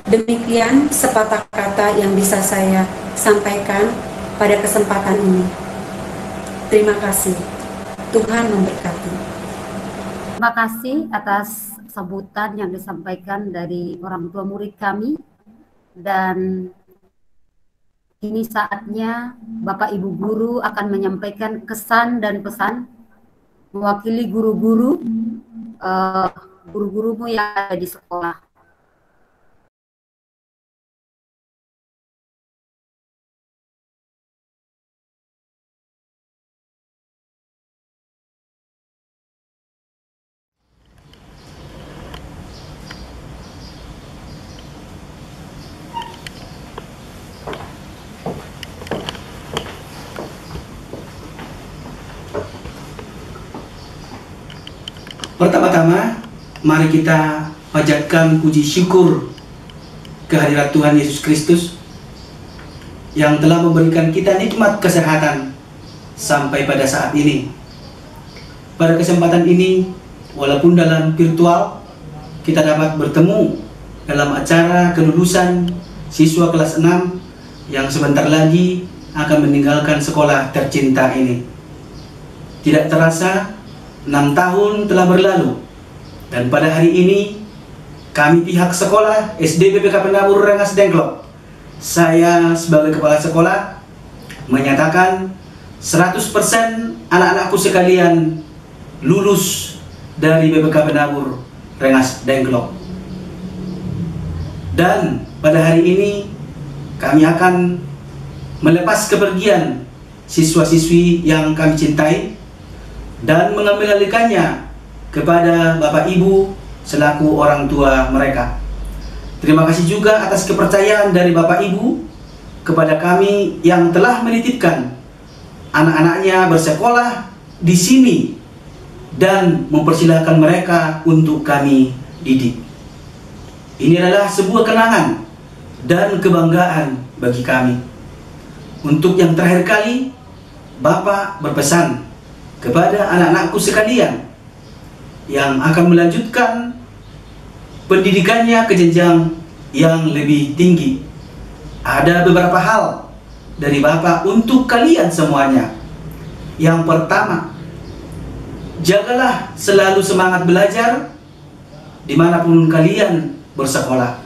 Demikian sepatah kata yang bisa saya sampaikan pada kesempatan ini. Terima kasih. Tuhan memberkati. Terima kasih atas sambutan yang disampaikan dari orang tua murid kami, dan ini saatnya Bapak Ibu Guru akan menyampaikan kesan dan pesan mewakili guru-gurumu yang ada di sekolah. Pertama-tama, mari kita panjatkan puji syukur kehadirat Tuhan Yesus Kristus yang telah memberikan kita nikmat kesehatan sampai pada saat ini. Pada kesempatan ini, walaupun dalam virtual, kita dapat bertemu dalam acara kelulusan siswa kelas 6 yang sebentar lagi akan meninggalkan sekolah tercinta ini. Tidak terasa 6 tahun telah berlalu, dan pada hari ini kami pihak sekolah SD BPK Penabur Rengas Dengklok, saya sebagai kepala sekolah menyatakan 100% anak-anakku sekalian lulus dari BPK Penabur Rengas Dengklok. Dan pada hari ini kami akan melepas kepergian siswa-siswi yang kami cintai dan mengembalikannya kepada Bapak Ibu selaku orang tua mereka. Terima kasih juga atas kepercayaan dari Bapak Ibu kepada kami yang telah menitipkan anak-anaknya bersekolah di sini dan mempersilahkan mereka untuk kami didik. Ini adalah sebuah kenangan dan kebanggaan bagi kami. Untuk yang terakhir kali, Bapak berpesan kepada anak-anakku sekalian yang akan melanjutkan pendidikannya ke jenjang yang lebih tinggi. Ada beberapa hal dari Bapak untuk kalian semuanya. Yang pertama, jagalah selalu semangat belajar dimanapun kalian bersekolah.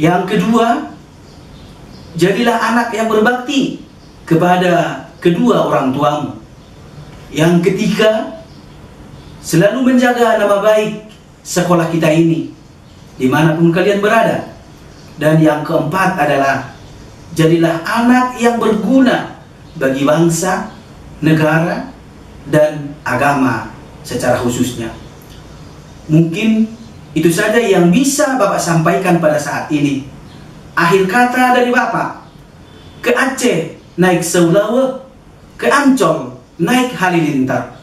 Yang kedua, jadilah anak yang berbakti kepada kedua orang tuamu. Yang ketiga, selalu menjaga nama baik sekolah kita ini dimanapun kalian berada. Dan yang keempat adalah jadilah anak yang berguna bagi bangsa, negara, dan agama secara khususnya. Mungkin itu saja yang bisa Bapak sampaikan pada saat ini. Akhir kata dari Bapak, ke Aceh naik Seulawe, ke Ancol naik Halilintar.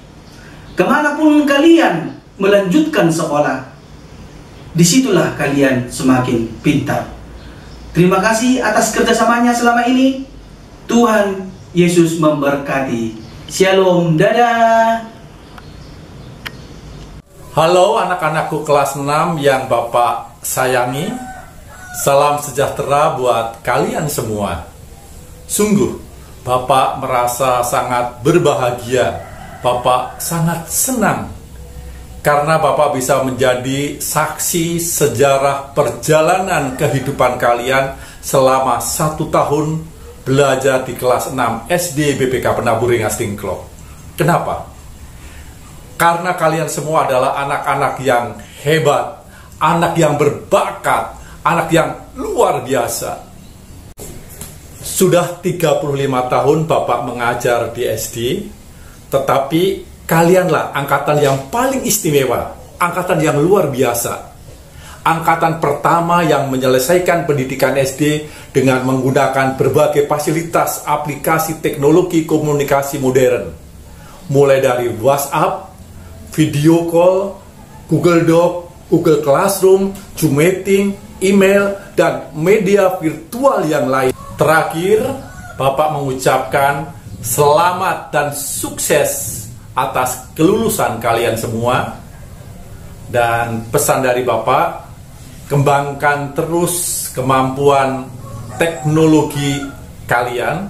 Kemanapun kalian melanjutkan sekolah, disitulah kalian semakin pintar. Terima kasih atas kerjasamanya selama ini. Tuhan Yesus memberkati. Shalom, dadah. Halo anak-anakku kelas 6 yang Bapak sayangi. Salam sejahtera buat kalian semua. Sungguh, Bapak merasa sangat berbahagia. Bapak sangat senang karena Bapak bisa menjadi saksi sejarah perjalanan kehidupan kalian selama 1 tahun belajar di kelas 6 SD BPK Penaburing Astingklok. Kenapa? Karena kalian semua adalah anak-anak yang hebat, anak yang berbakat, anak yang luar biasa. Sudah 35 tahun Bapak mengajar di SD, tetapi kalianlah angkatan yang paling istimewa, angkatan yang luar biasa. Angkatan pertama yang menyelesaikan pendidikan SD dengan menggunakan berbagai fasilitas aplikasi teknologi komunikasi modern. Mulai dari WhatsApp, video call, Google Doc, Google Classroom, Zoom Meeting, email, dan media virtual yang lain. Terakhir, Bapak mengucapkan selamat dan sukses atas kelulusan kalian semua. Dan pesan dari Bapak, kembangkan terus kemampuan teknologi kalian,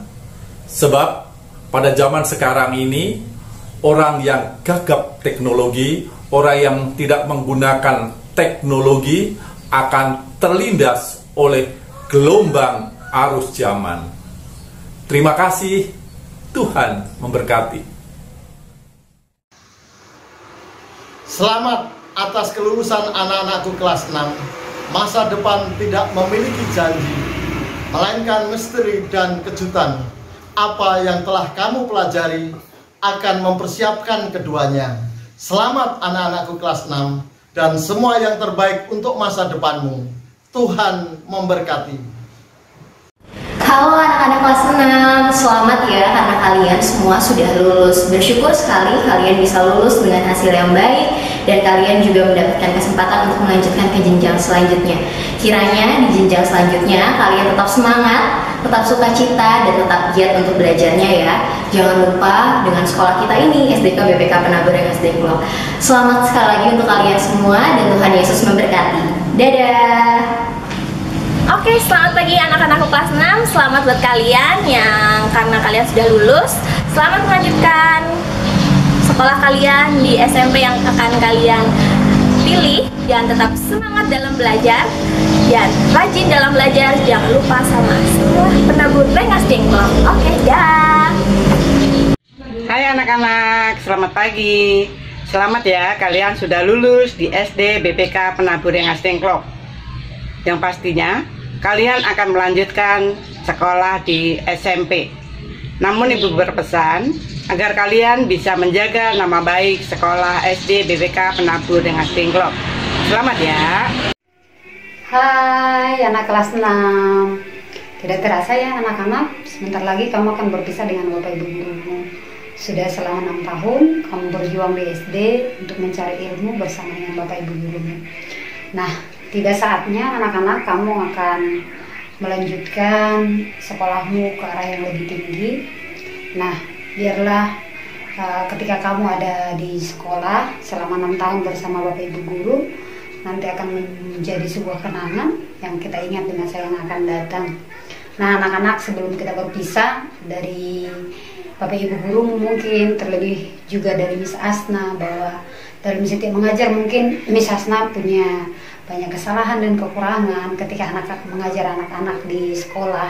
sebab pada zaman sekarang ini orang yang gagap teknologi, orang yang tidak menggunakan teknologi akan terlindas oleh gelombang arus zaman. Terima kasih, Tuhan memberkati. Selamat atas kelulusan anak-anakku kelas 6. Masa depan tidak memiliki janji, melainkan misteri dan kejutan. Apa yang telah kamu pelajari akan mempersiapkan keduanya. Selamat anak-anakku kelas 6 dan semua yang terbaik untuk masa depanmu. Tuhan memberkati. Halo anak-anak kelas 6, selamat ya karena kalian semua sudah lulus. Bersyukur sekali kalian bisa lulus dengan hasil yang baik dan kalian juga mendapatkan kesempatan untuk melanjutkan ke jenjang selanjutnya. Kiranya di jenjang selanjutnya kalian tetap semangat, tetap sukacita, dan tetap giat untuk belajarnya ya. Jangan lupa dengan sekolah kita ini, SDK BPK Penaburing Astingklok. Selamat sekali lagi untuk kalian semua dan Tuhan Yesus memberkati. Dadah! Oke, selamat pagi anak-anakku kelas 6. Selamat buat kalian yang karena kalian sudah lulus. Selamat melanjutkan sekolah kalian di SMP yang akan kalian pilih. Dan tetap semangat dalam belajar dan rajin dalam belajar. Jangan lupa sama sekolah Penaburing Astingklok. Oke, dah. Hai anak-anak, selamat pagi. Selamat ya, kalian sudah lulus di SD BPK Penaburing Astingklok. Yang pastinya kalian akan melanjutkan sekolah di SMP. Namun ibu berpesan agar kalian bisa menjaga nama baik sekolah SD BPK Penaburing Astingklok. Selamat ya. Hai anak kelas 6. Tidak terasa ya anak-anak, sebentar lagi kamu akan berpisah dengan Bapak Ibu gurumu. Sudah selama 6 tahun kamu berjuang di SD untuk mencari ilmu bersama dengan Bapak Ibu gurumu. Nah, tiba saatnya anak-anak kamu akan melanjutkan sekolahmu ke arah yang lebih tinggi. Nah, biarlah ketika kamu ada di sekolah selama 6 tahun bersama Bapak Ibu guru, nanti akan menjadi sebuah kenangan yang kita ingat di masa yang akan datang. Nah, anak-anak, sebelum kita berpisah dari Bapak Ibu guru, mungkin terlebih juga dari Miss Asna, bahwa dalam setiap mengajar mungkin Miss Asna punya banyak kesalahan dan kekurangan ketika mengajar anak-anak di sekolah.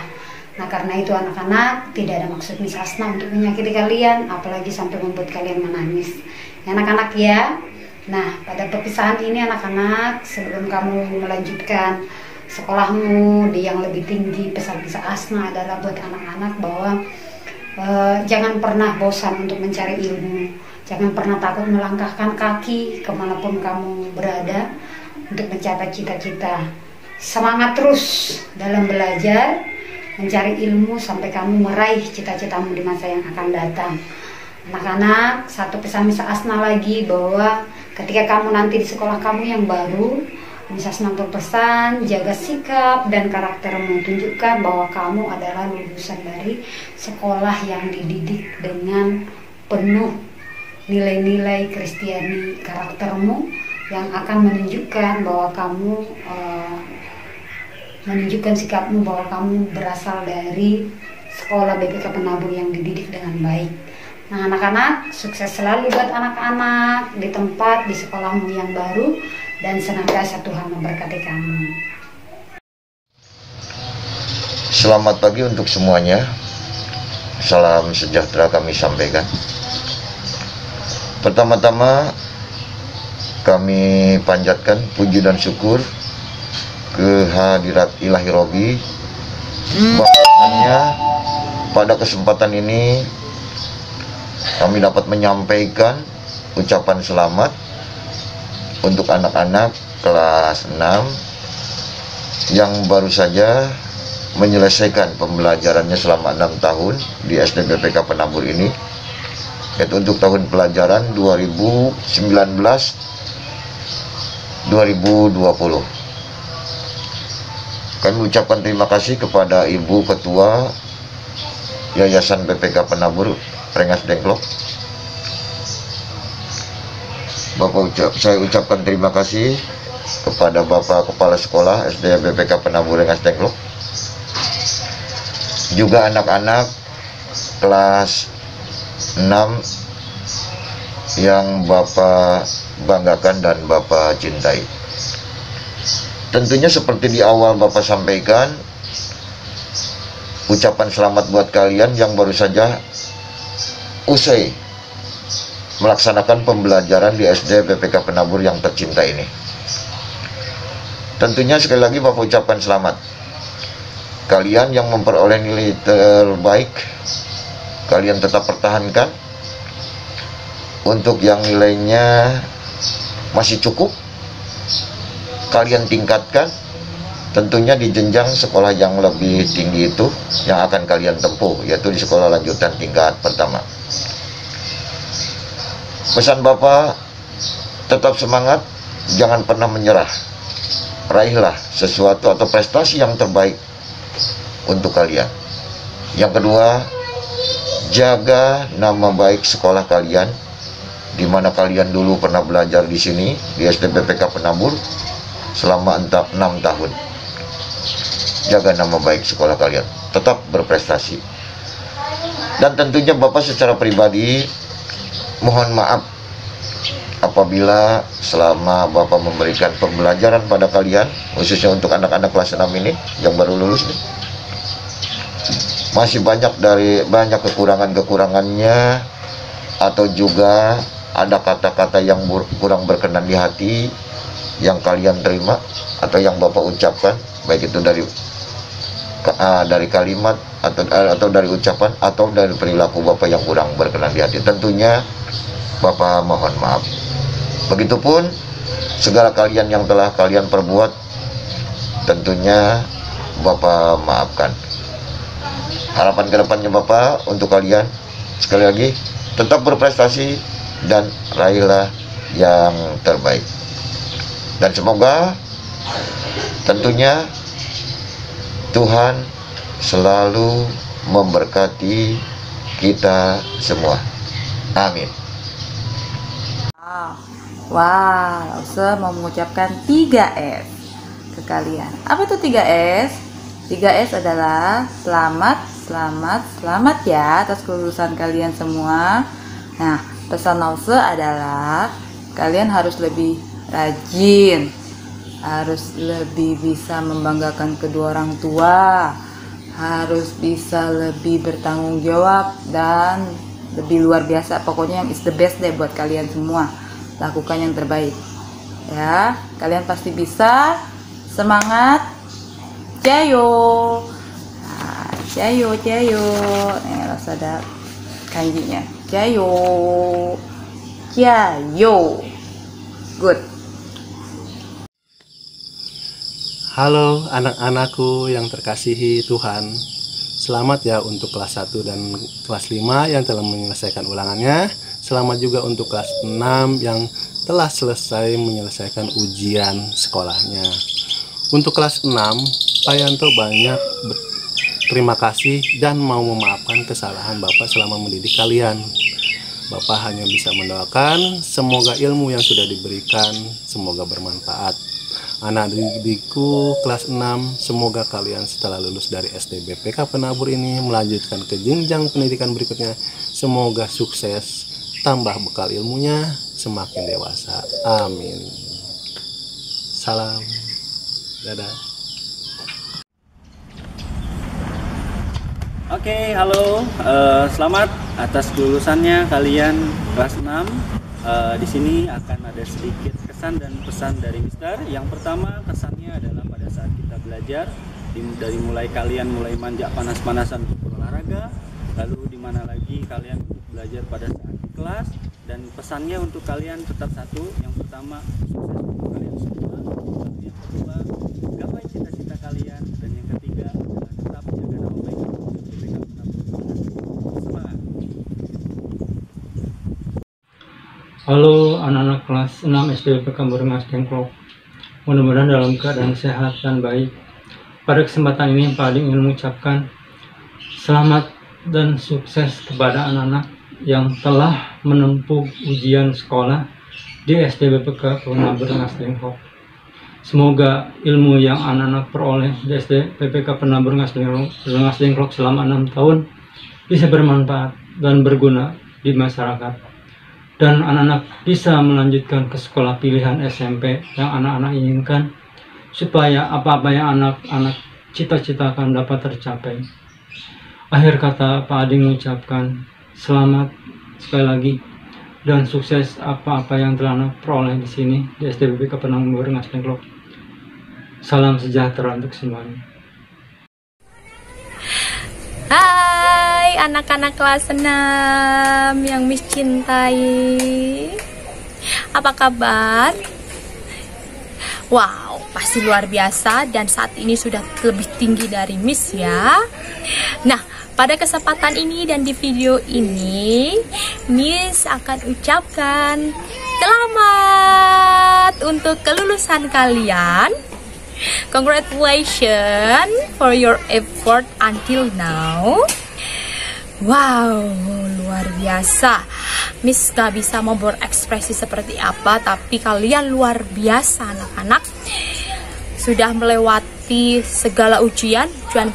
Nah, karena itu anak-anak, tidak ada maksud Miss Asna untuk menyakiti kalian, apalagi sampai membuat kalian menangis. Anak-anak ya. Nah, pada perpisahan ini anak-anak, sebelum kamu melanjutkan sekolahmu di yang lebih tinggi, pesan Miss Asna adalah buat anak-anak bahwa jangan pernah bosan untuk mencari ilmu. Jangan pernah takut melangkahkan kaki kemanapun kamu berada untuk mencapai cita-cita. Semangat terus dalam belajar, mencari ilmu sampai kamu meraih cita-citamu di masa yang akan datang. Anak-anak, satu pesan Miss Asna lagi, bahwa ketika kamu nanti di sekolah kamu yang baru, Miss Asna berpesan, jaga sikap dan karaktermu. Tunjukkan bahwa kamu adalah lulusan dari sekolah yang dididik dengan penuh nilai-nilai Kristiani. Karaktermu yang akan menunjukkan bahwa kamu menunjukkan sikapmu bahwa kamu berasal dari sekolah BPK Penabur yang dididik dengan baik. Nah, anak-anak, sukses selalu buat anak-anak di tempat, di sekolahmu yang baru, dan senantiasa Tuhan memberkati kamu. Selamat pagi untuk semuanya. Salam sejahtera kami sampaikan. Pertama-tama kami panjatkan puji dan syukur kehadirat Ilahi Robi, bahwasanya pada kesempatan ini kami dapat menyampaikan ucapan selamat untuk anak-anak kelas 6 yang baru saja menyelesaikan pembelajarannya selama 6 tahun di SD BPK Penabur ini, yaitu untuk tahun pelajaran 2019-2020. Kami ucapkan terima kasih kepada Ibu Ketua Yayasan BPK Penabur Rengas Dengklok. Saya ucapkan terima kasih kepada Bapak Kepala Sekolah SD BPK Penabur Rengas Dengklok. Juga anak-anak kelas 6 yang Bapak banggakan dan Bapak cintai. Tentunya seperti di awal Bapak sampaikan, ucapan selamat buat kalian yang baru saja usai melaksanakan pembelajaran di SD BPK Penabur yang tercinta ini. Tentunya sekali lagi Bapak ucapkan selamat. Kalian yang memperoleh nilai terbaik, kalian tetap pertahankan. Untuk yang nilainya masih cukup, kalian tingkatkan, tentunya di jenjang sekolah yang lebih tinggi itu yang akan kalian tempuh, yaitu di sekolah lanjutan tingkat pertama. Pesan Bapak, tetap semangat, jangan pernah menyerah. Raihlah sesuatu atau prestasi yang terbaik untuk kalian. Yang kedua, jaga nama baik sekolah kalian, di mana kalian dulu pernah belajar di sini di SD BPK Penabur selama 6 tahun. Jaga nama baik sekolah kalian, tetap berprestasi. Dan tentunya Bapak secara pribadi mohon maaf apabila selama Bapak memberikan pembelajaran pada kalian, khususnya untuk anak-anak kelas 6 ini yang baru lulus nih, masih banyak kekurangannya, atau juga ada kata-kata yang kurang berkenan di hati yang kalian terima atau yang Bapak ucapkan, baik itu dari kalimat atau dari ucapan atau dari perilaku Bapak yang kurang berkenan di hati. Tentunya Bapak mohon maaf. Begitupun segala kalian yang telah kalian perbuat, tentunya Bapak maafkan. Harapan kedepannya Bapak untuk kalian, sekali lagi, tetap berprestasi dan raihlah yang terbaik. Dan semoga tentunya Tuhan selalu memberkati kita semua. Amin. Wah, Lause mau mengucapkan 3S ke kalian. Apa itu 3S? 3S adalah selamat ya atas kelulusan kalian semua. Nah, pesan Lause adalah kalian harus lebih rajin, harus lebih bisa membanggakan kedua orang tua, harus bisa lebih bertanggung jawab, dan lebih luar biasa. Pokoknya yang is the best deh buat kalian semua. Lakukan yang terbaik ya, kalian pasti bisa. Semangat, jayo. Nah, jayo nih harus ada kanjinya, jayo. Good. Halo anak-anakku yang terkasihi Tuhan. Selamat ya untuk kelas 1 dan kelas 5 yang telah menyelesaikan ulangannya. Selamat juga untuk kelas 6 yang telah selesai menyelesaikan ujian sekolahnya. Untuk kelas 6, Pak Yanto banyak terima kasih dan mau memaafkan kesalahan Bapak selama mendidik kalian. Bapak hanya bisa mendoakan semoga ilmu yang sudah diberikan semoga bermanfaat. Anak didikku kelas 6, semoga kalian setelah lulus dari SD BPK Penabur ini melanjutkan ke jenjang pendidikan berikutnya. Semoga sukses, tambah bekal ilmunya, semakin dewasa. Amin. Salam. Dadah. Oke, halo. Selamat atas kelulusannya kalian kelas 6. Di sini akan ada sedikit kesan dan pesan dari Mister. Yang pertama, kesannya adalah pada saat kita belajar, dari mulai kalian mulai manjak panas-panasan untuk berolahraga, lalu di mana lagi kalian untuk belajar pada saat di kelas, dan pesannya untuk kalian tetap satu. Yang pertama, sukses untuk kalian semua. Lalu yang kedua, gapai cita-cita kalian, dan yang ketiga adalah tetap jaga nama baik BPK Penabur. Semangat. Halo anak-anak kelas 6 SD BPK Penabur Tengklok. Mudah-mudahan dalam keadaan sehat dan baik. Pada kesempatan ini Pak Ading ingin mengucapkan selamat dan sukses kepada anak-anak yang telah menempuh ujian sekolah di SD BPK Penabur Tengklok. Semoga ilmu yang anak-anak peroleh di SD BPK Penabur Tengklok selama 6 tahun bisa bermanfaat dan berguna di masyarakat. Dan anak-anak bisa melanjutkan ke sekolah pilihan SMP yang anak-anak inginkan, supaya apa-apa yang anak-anak cita-citakan dapat tercapai. Akhir kata Pak Ading mengucapkan selamat sekali lagi dan sukses apa-apa yang telah anak peroleh di sini di SD BPK Penabur Tengklok. Salam sejahtera untuk semuanya. Hai anak-anak kelas 6 yang Miss cintai. Apa kabar? Wow, pasti luar biasa dan saat ini sudah lebih tinggi dari Miss ya. Nah, pada kesempatan ini dan di video ini Miss akan ucapkan selamat untuk kelulusan kalian. Congratulations for your effort until now. Wow, luar biasa. Miss gak bisa mau berekspresi seperti apa, tapi kalian luar biasa anak-anak. Sudah melewati segala ujian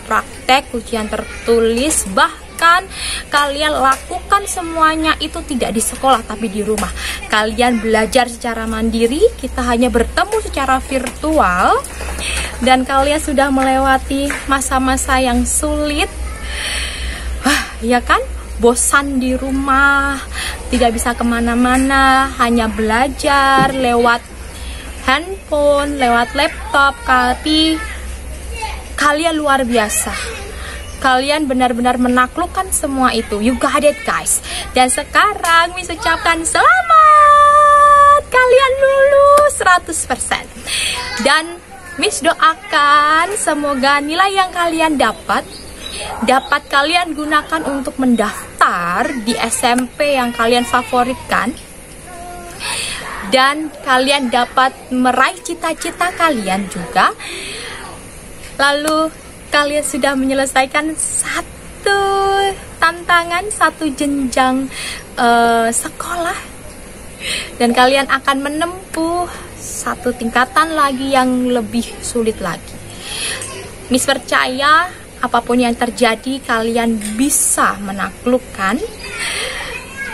praktek, ujian tertulis, bahkan kalian lakukan semuanya itu tidak di sekolah tapi di rumah. Kalian belajar secara mandiri, kita hanya bertemu secara virtual. Dan kalian sudah melewati masa-masa yang sulit. Ya kan? Bosan di rumah, tidak bisa kemana-mana, hanya belajar lewat handphone, lewat laptop. Tapi kalian luar biasa. Kalian benar-benar menaklukkan semua itu. You got it guys. Dan sekarang Miss ucapkan selamat, kalian lulus 100%. Dan Miss doakan semoga nilai yang kalian dapat kalian gunakan untuk mendaftar di SMP yang kalian favoritkan, dan kalian dapat meraih cita-cita kalian juga. Lalu kalian sudah menyelesaikan satu tantangan, satu jenjang sekolah, dan kalian akan menempuh satu tingkatan lagi yang lebih sulit lagi. Miss percaya apapun yang terjadi kalian bisa menaklukkan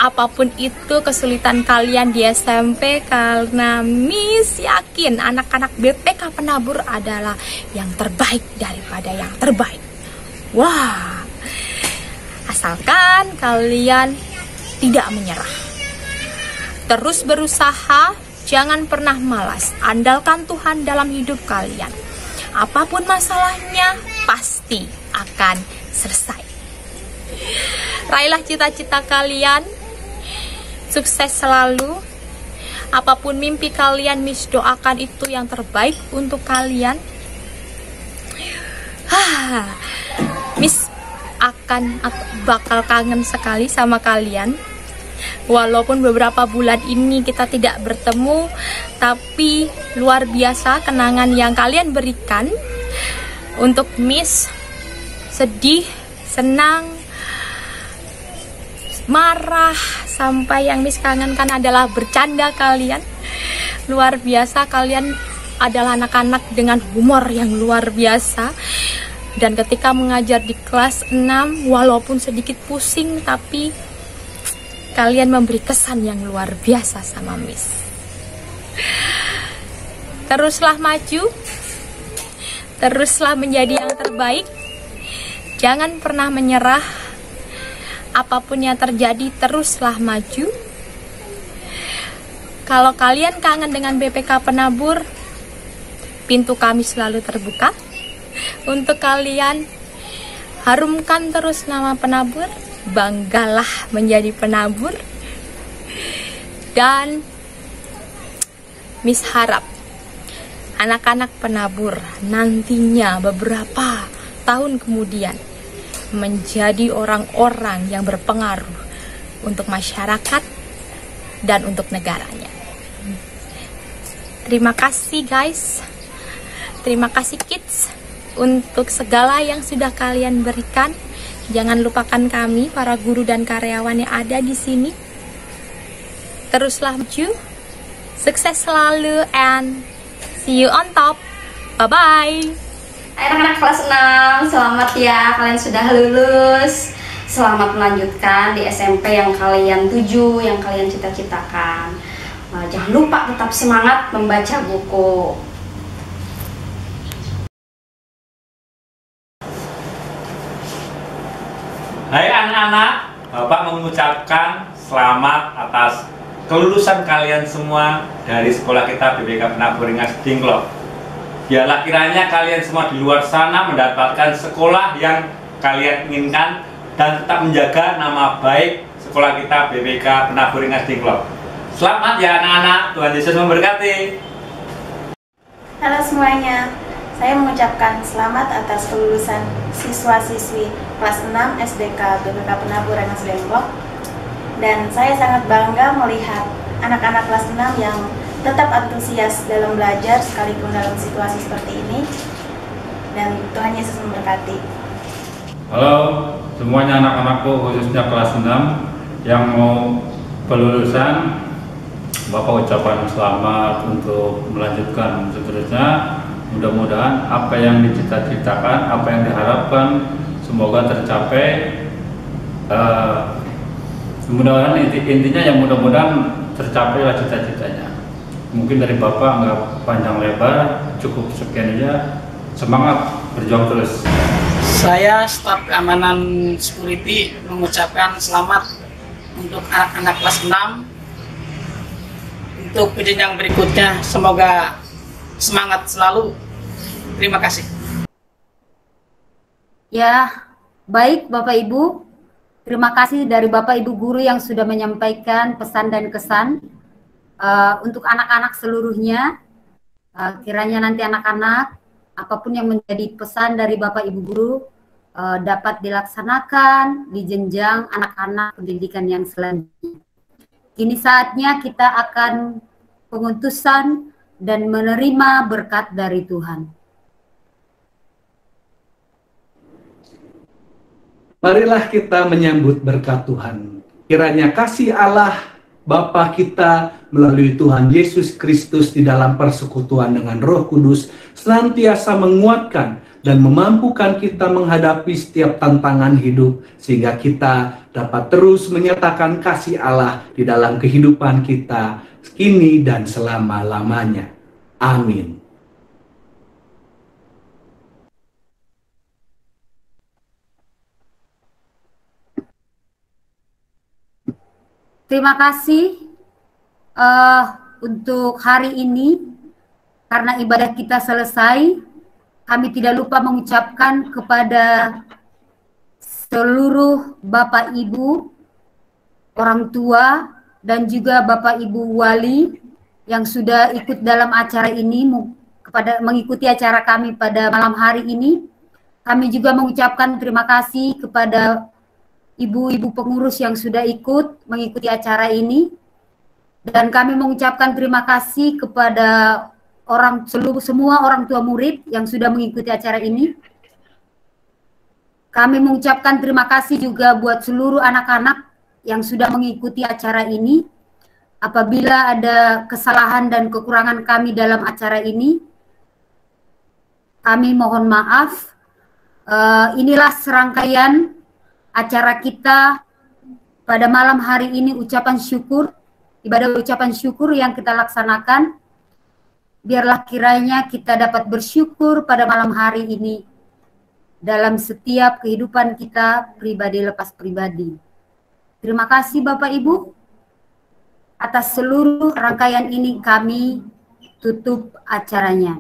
apapun itu kesulitan kalian di SMP, karena Miss yakin anak-anak BPK Penabur adalah yang terbaik daripada yang terbaik. Wah, asalkan kalian tidak menyerah, terus berusaha, jangan pernah malas, andalkan Tuhan dalam hidup kalian. Apapun masalahnya pasti akan selesai. Raihlah cita-cita kalian, sukses selalu. Apapun mimpi kalian, Miss doakan itu yang terbaik untuk kalian. Miss bakal kangen sekali sama kalian. Walaupun beberapa bulan ini kita tidak bertemu, tapi luar biasa kenangan yang kalian berikan untuk Miss. Sedih, senang, marah, sampai yang Miss kangenkan adalah bercanda kalian. Luar biasa, kalian adalah anak-anak dengan humor yang luar biasa. Dan ketika mengajar di kelas 6, walaupun sedikit pusing, tapi kalian memberi kesan yang luar biasa sama Miss. Teruslah maju, teruslah menjadi yang terbaik. Jangan pernah menyerah. Apapun yang terjadi, teruslah maju. Kalau kalian kangen dengan BPK Penabur, pintu kami selalu terbuka untuk kalian. Harumkan terus nama Penabur, banggalah menjadi penabur. Dan Miss harap anak-anak penabur nantinya beberapa tahun kemudian menjadi orang-orang yang berpengaruh untuk masyarakat dan untuk negaranya. Terima kasih guys, terima kasih kids untuk segala yang sudah kalian berikan. Jangan lupakan kami para guru dan karyawan yang ada di sini. Teruslah maju, sukses selalu, and see you on top. Bye bye. Anak-anak kelas 6, selamat ya, kalian sudah lulus. Selamat melanjutkan di SMP yang kalian tuju, yang kalian cita-citakan. Jangan lupa tetap semangat membaca buku. Hai anak-anak, Bapak mengucapkan selamat atas kelulusan kalian semua dari sekolah kita BPK Penabur Rengas Dengklok. Biarlah kiranya kalian semua di luar sana mendapatkan sekolah yang kalian inginkan dan tetap menjaga nama baik sekolah kita BPK Penabur Rengas Dengklok. Selamat ya anak-anak, Tuhan Yesus memberkati. Halo semuanya, saya mengucapkan selamat atas kelulusan siswa-siswi kelas 6 SDK BPK Penabur Rengas Dengklok. Dan saya sangat bangga melihat anak-anak kelas 6 yang tetap antusias dalam belajar sekalipun dalam situasi seperti ini. Dan Tuhan Yesus memberkati. Halo semuanya anak-anakku, khususnya kelas 6 yang mau kelulusan. Bapak ucapan selamat untuk melanjutkan seterusnya. Mudah-mudahan apa yang dicita-citakan, apa yang diharapkan semoga tercapai. Mudah-mudahan intinya yang mudah-mudahan tercapailah cita-citanya. Mungkin dari Bapak nggak panjang lebar, cukup sekian aja. Semangat, berjuang terus. Saya staf keamanan security mengucapkan selamat untuk anak-anak kelas 6 untuk jenjang berikutnya. Semoga semangat selalu. Terima kasih. Ya, baik Bapak Ibu. Terima kasih dari Bapak Ibu guru yang sudah menyampaikan pesan dan kesan untuk anak-anak seluruhnya. Kiranya nanti anak-anak, apapun yang menjadi pesan dari Bapak Ibu guru dapat dilaksanakan di jenjang anak-anak pendidikan yang selanjutnya. Kini saatnya kita akan pengutusan dan menerima berkat dari Tuhan. Marilah kita menyambut berkat Tuhan. Kiranya kasih Allah Bapa kita melalui Tuhan Yesus Kristus di dalam persekutuan dengan Roh Kudus senantiasa menguatkan dan memampukan kita menghadapi setiap tantangan hidup sehingga kita dapat terus menyatakan kasih Allah di dalam kehidupan kita kini dan selama-lamanya. Amin. Terima kasih untuk hari ini. Karena ibadah kita selesai, kami tidak lupa mengucapkan kepada seluruh Bapak Ibu, orang tua, dan juga Bapak Ibu wali yang sudah ikut dalam acara ini, mengikuti acara kami pada malam hari ini. Kami juga mengucapkan terima kasih kepada ibu-ibu pengurus yang sudah ikut mengikuti acara ini, dan kami mengucapkan terima kasih kepada semua orang tua murid yang sudah mengikuti acara ini. Kami mengucapkan terima kasih juga buat seluruh anak-anak yang sudah mengikuti acara ini. Apabila ada kesalahan dan kekurangan kami dalam acara ini, kami mohon maaf. Inilah serangkaian acara kita pada malam hari ini, ucapan syukur, ibadah ucapan syukur yang kita laksanakan. Biarlah kiranya kita dapat bersyukur pada malam hari ini dalam setiap kehidupan kita pribadi lepas pribadi. Terima kasih Bapak Ibu. Atas seluruh rangkaian ini kami tutup acaranya.